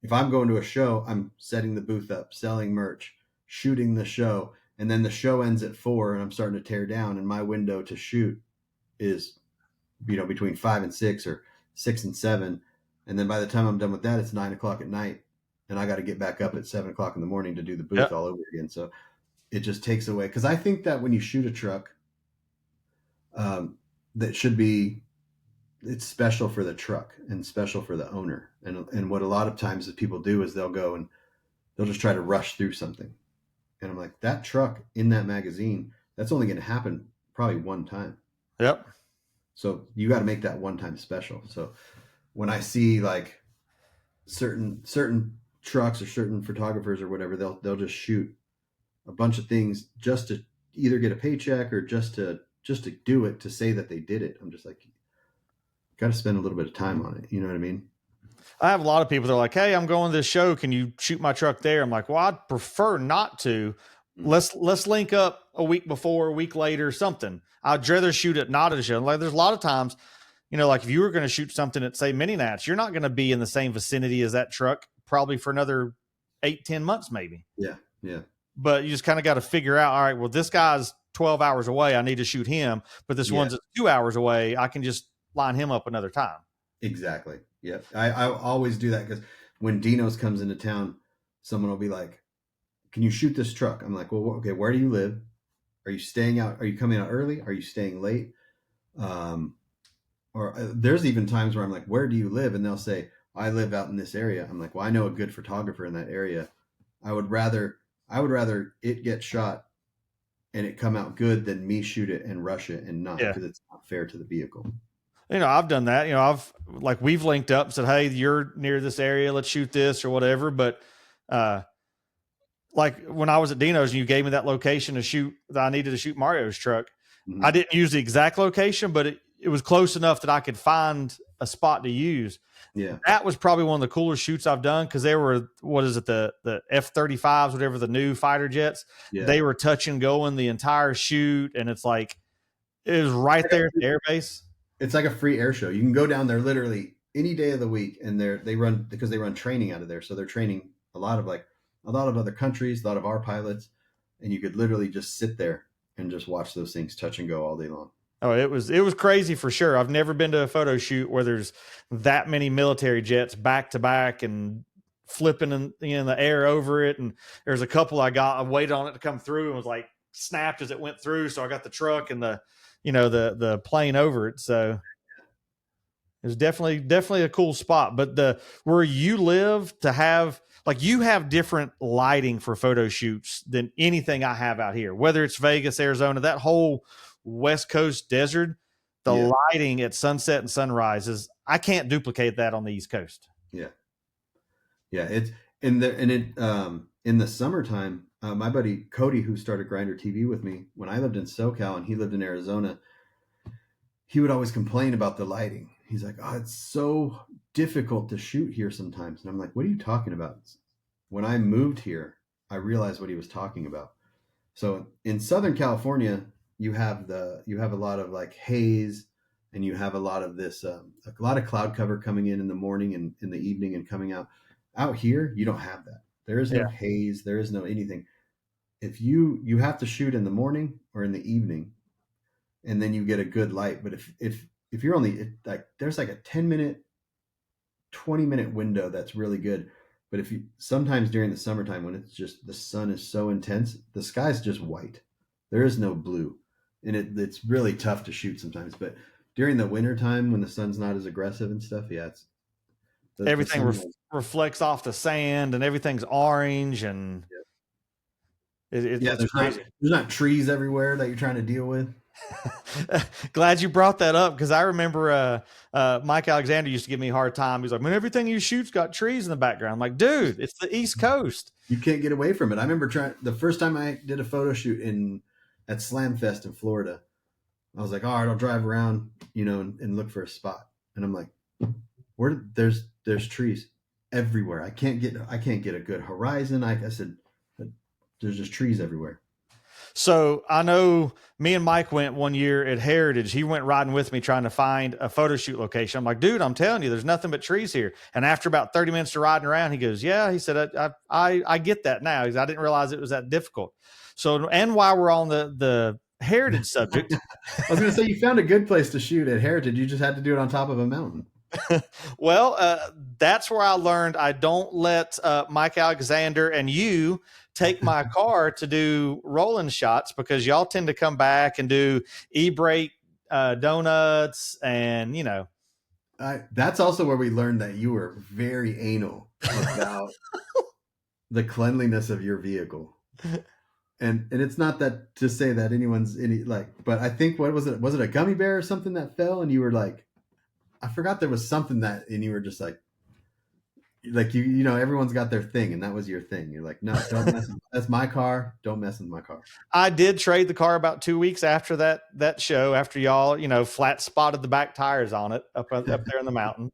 If I'm going to a show, I'm setting the booth up, selling merch, shooting the show, and then the show ends at 4 and I'm starting to tear down and my window to shoot is between 5 and 6 or 6 and 7. And then by the time I'm done with that, it's 9 o'clock at night. And I got to get back up at 7 o'clock in the morning to do the yeah. booth all over again. So it just takes away. Cause I think that when you shoot a truck, that should be, it's special for the truck and special for the owner. And what a lot of times that people do is they'll go and they'll just try to rush through something. And I'm like, that truck in that magazine, that's only going to happen probably one time. Yep. So you got to make that one time special. So when I see like certain trucks or certain photographers or whatever, they'll just shoot a bunch of things just to either get a paycheck or just to do it, to say that they did it. I'm just like, got to spend a little bit of time on it. You know what I mean? I have a lot of people that are like, "Hey, I'm going to this show. Can you shoot my truck there?" I'm like, "Well, I'd prefer not to. Let's link up a week before, a week later, something. I'd rather shoot it not at a show." Like there's a lot of times, like if you were going to shoot something at say Mini Nats, you're not going to be in the same vicinity as that truck probably for another 8, 10 months maybe. Yeah. Yeah. But you just kind of got to figure out, all right, well, this guy's 12 hours away. I need to shoot him, but this Yeah. one's 2 hours away. I can just line him up another time. Exactly. Yeah. I always do that because when Dino's comes into town, someone will be like, "Can you shoot this truck?" I'm like, "Well, okay, where do you live? Are you staying out? Are you coming out early? Are you staying late?" Or there's even times where I'm like, "Where do you live?" And they'll say, I live out in this area. I'm like, well, I know a good photographer in that area. I would rather I would rather it get shot and it come out good than me shoot it and rush it and not, Yeah. because it's not fair to the vehicle. I've done that. We've linked up and said, hey, you're near this area, let's shoot this or whatever. But uh, like when I was at Dino's and you gave me that location to shoot that I needed to shoot Mario's truck, Mm-hmm. I didn't use the exact location, but it was close enough that I could find a spot to use. Yeah. That was probably one of the cooler shoots I've done, because they were, what is it, the F-35s, whatever, the new fighter jets. Yeah. They were touch and going the entire shoot, and it's like it was right there at the airbase. It's like a free air show. You can go down there literally any day of the week, and they run, because they run training out of there. So they're training a lot of other countries, a lot of our pilots, and you could literally just sit there and just watch those things touch and go all day long. Oh, it was crazy for sure. I've never been to a photo shoot where there's that many military jets back to back and flipping in the air over it. And there's a couple I waited on it to come through and was like snapped as it went through. So I got the truck and the plane over it. So it was definitely a cool spot. But where you live, to have, like, you have different lighting for photo shoots than anything I have out here, whether it's Vegas, Arizona, that whole West Coast desert, the lighting at sunset and sunrise I can't duplicate that on the East Coast. Yeah. It's in the summertime. My buddy Cody, who started Grinder TV with me when I lived in SoCal and he lived in Arizona, he would always complain about the lighting. He's like, "Oh, it's so difficult to shoot here sometimes." And I'm like, "What are you talking about?" When I moved here, I realized what he was talking about. So in Southern California, you have a lot of like haze, and you have a lot of this a lot of cloud cover coming in the morning and in the evening and coming out. Out here, you don't have that. There is no haze. There is no anything. If you have to shoot in the morning or in the evening, and then you get a good light. But if you're only like, there's like a 10-minute, 20-minute window that's really good. But if you sometimes during the summertime, when it's just the sun is so intense, the sky's just white. There is no blue, and it's really tough to shoot sometimes. But during the wintertime, when the sun's not as aggressive and stuff, it's everything reflects off the sand and everything's orange, and it's crazy. There's not trees everywhere that you're trying to deal with. Glad you brought that up, because I remember Mike Alexander used to give me a hard time. He's like, "Man, everything you shoot's got trees in the background." I'm like, dude, it's the East Coast. You can't get away from it. I remember the first time I did a photo shoot at Slamfest in Florida. I was like, all right, I'll drive around, and look for a spot. And I'm like, there's trees everywhere. I can't get a good horizon. I said, there's just trees everywhere. So I know me and Mike went one year at Heritage. He went riding with me trying to find a photo shoot location. I'm like, dude, I'm telling you, there's nothing but trees here. And after about 30 minutes of riding around, he goes, yeah, he said, I get that now. I didn't realize it was that difficult. So, and while we're on the Heritage subject, I was going to say, you found a good place to shoot at Heritage. You just had to do it on top of a mountain. Well, that's where I learned I don't let Mike Alexander and you take my car to do rolling shots, because y'all tend to come back and do e-brake donuts, and that's also where we learned that you were very anal about the cleanliness of your vehicle. And it's not that to say that anyone's but I think, what was it? Was it a gummy bear or something that fell? And you were like, I forgot there was something and you were just like everyone's got their thing, and that was your thing. You're like, no, don't mess with, that's my car. Don't mess with my car. I did trade the car about 2 weeks after that show, after y'all, flat spotted the back tires on it up there in the mountain.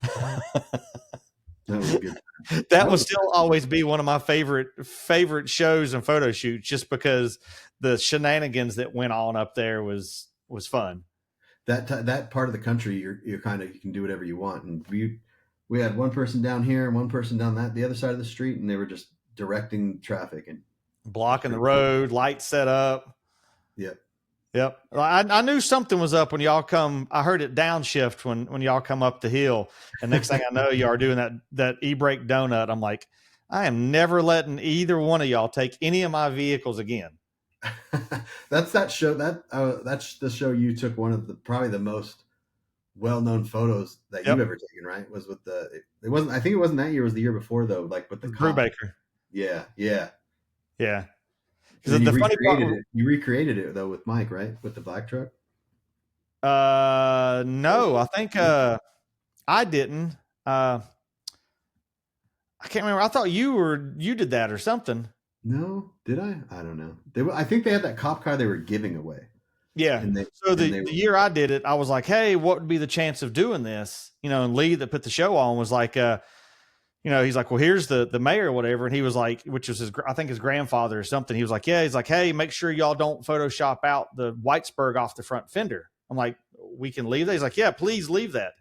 That was good. That will still always be one of my favorite shows and photo shoots, just because the shenanigans that went on up there was fun. That part of the country, you can do whatever you want. And we had one person down here and one person down the other side of the street, and they were just directing traffic and blocking the road, lights set up. Yep. I knew something was up when y'all come. I heard it downshift when y'all come up the hill, and next thing I know, you are doing that e-brake donut. I'm like, I am never letting either one of y'all take any of my vehicles again. That's that show. That's the show you took probably the most well-known photos that you've Yep. ever taken, right? Was with it wasn't, I think it wasn't that year, it was the year before though, like with the cop. Brubaker. Yeah, yeah. Yeah. And then Because the funny part, you recreated it though with Mike, right? With the black truck. no, I think I didn't. Uh, I can't remember. I thought you did that or something. No, did I? I don't know. I think they had that cop car they were giving away, Yeah. and they So and the they the year I did it, I was like, hey, what would be the chance of doing this? And Lee that put the show on was like, he's like, well, here's the mayor or whatever. And he was like, which was I think his grandfather or something. He was like, yeah, he's like, hey, make sure y'all don't Photoshop out the Whitesburg off the front fender. I'm like, we can leave that. He's like, yeah, please leave that.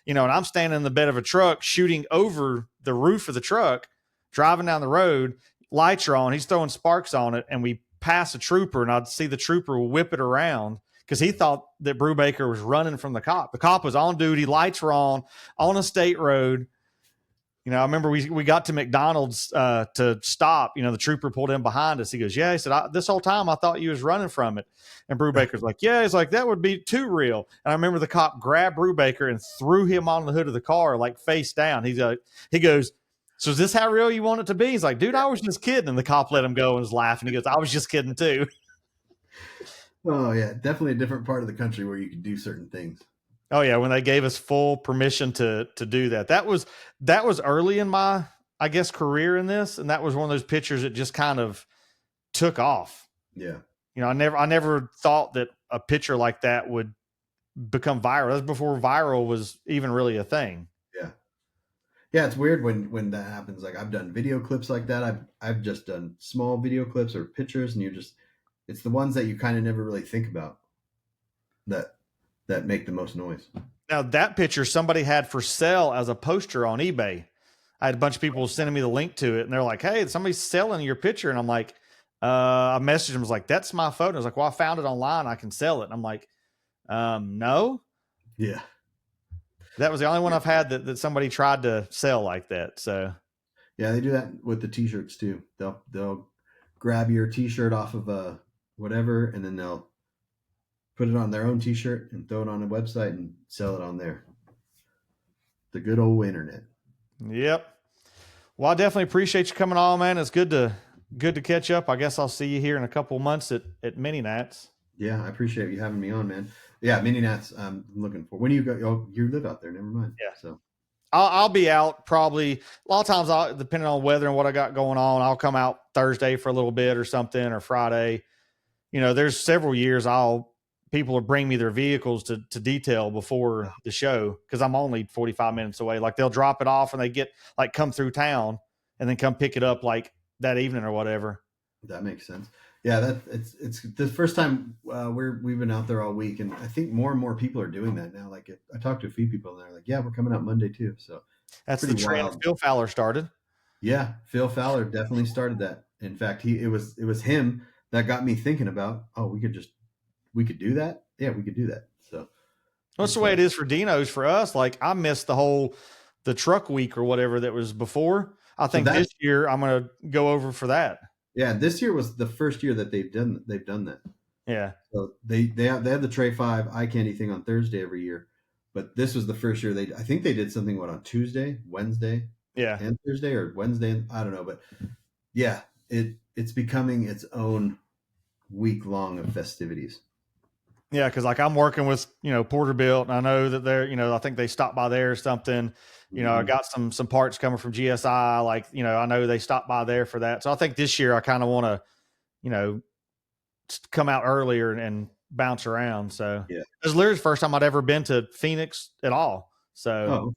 And I'm standing in the bed of a truck shooting over the roof of the truck, driving down the road, lights are on, he's throwing sparks on it, and we pass a trooper, and I'd see the trooper whip it around because he thought that Brubaker was running from the cop. The cop was on duty, lights were on a state road. I remember we got to McDonald's to stop. The trooper pulled in behind us. He goes, yeah. He said, this whole time I thought you was running from it. And Brubaker's like, yeah. He's like, that would be too real. And I remember the cop grabbed Brubaker and threw him on the hood of the car, like face down. He goes, so is this how real you want it to be? He's like, dude, I was just kidding. And the cop let him go and was laughing. He goes, I was just kidding too. Oh yeah, definitely a different part of the country where you can do certain things. Oh yeah, when they gave us full permission to do that. That was early in my, I guess, career in this, and that was one of those pictures that just kind of took off. Yeah. I never thought that a picture like that would become viral. That was before viral was even really a thing. Yeah. Yeah, it's weird when that happens. Like I've done video clips like that. I've just done small video clips or pictures, and it's the ones that you kind of never really think about that make the most noise. Now that picture somebody had for sale as a poster on eBay. I had a bunch of people sending me the link to it, and they're like, hey, somebody's selling your picture. And I'm like, I messaged them, was like, that's my photo. I was like, well, I found it online, I can sell it. And I'm like, no. Yeah. That was the only one I've had that somebody tried to sell like that. So yeah, they do that with the t-shirts too. They'll grab your t-shirt off of whatever, and then they'll put it on their own t-shirt and throw it on a website and sell it on there. The good old internet. Yep. Well, I definitely appreciate you coming on, man. It's good to catch up. I guess I'll see you here in a couple of months at Mini Nats. Yeah, I appreciate you having me on, man. Yeah, Mini Nats. I'm looking for. When do you go? Oh, you live out there. Never mind. Yeah. So I'll be out probably a lot of times. Depending on weather and what I got going on, I'll come out Thursday for a little bit or something, or Friday. There's several years people will bring me their vehicles to detail before the show because I'm only 45 minutes away. Like they'll drop it off and they come through town and then come pick it up like that evening or whatever. That makes sense. Yeah, it's the first time we've been out there all week, and I think more and more people are doing that now. Like I talked to a few people, and they're like, "Yeah, we're coming out Monday too." So that's the trend Phil Fowler started. Yeah, Phil Fowler definitely started that. In fact, it was him that got me thinking about, oh, we could do that. Yeah, we could do that. So that's the way it is for Dino's. For us, like I missed the truck week or whatever that was before. I think this year I'm going to go over for that. Yeah, this year was the first year that they've done that. Yeah. So they have the Tray 5 eye candy thing on Thursday every year, but this was the first year I think they did something on Tuesday, Wednesday, and Thursday, or Wednesday, I don't know, but yeah, it's becoming its own week long of festivities. Yeah, because like I'm working with Porterbuilt, and I know that they're I think they stopped by there or something. I got some parts coming from GSI. Like I know they stopped by there for that. So I think this year I kind of want to come out earlier and bounce around. So yeah, it was literally the first time I'd ever been to Phoenix at all. So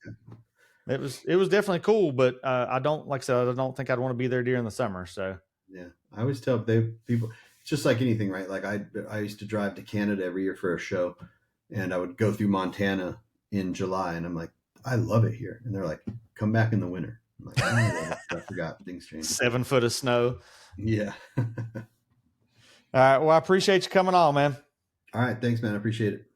it was definitely cool. But I don't think I'd want to be there during the summer. So yeah, I always tell people. It's just like anything, right? Like I used to drive to Canada every year for a show, and I would go through Montana in July, and I'm like, I love it here. And they're like, come back in the winter. I'm like, I forgot, things change. 7 foot of snow. Yeah. All right. Well, I appreciate you coming on, man. All right. Thanks, man. I appreciate it.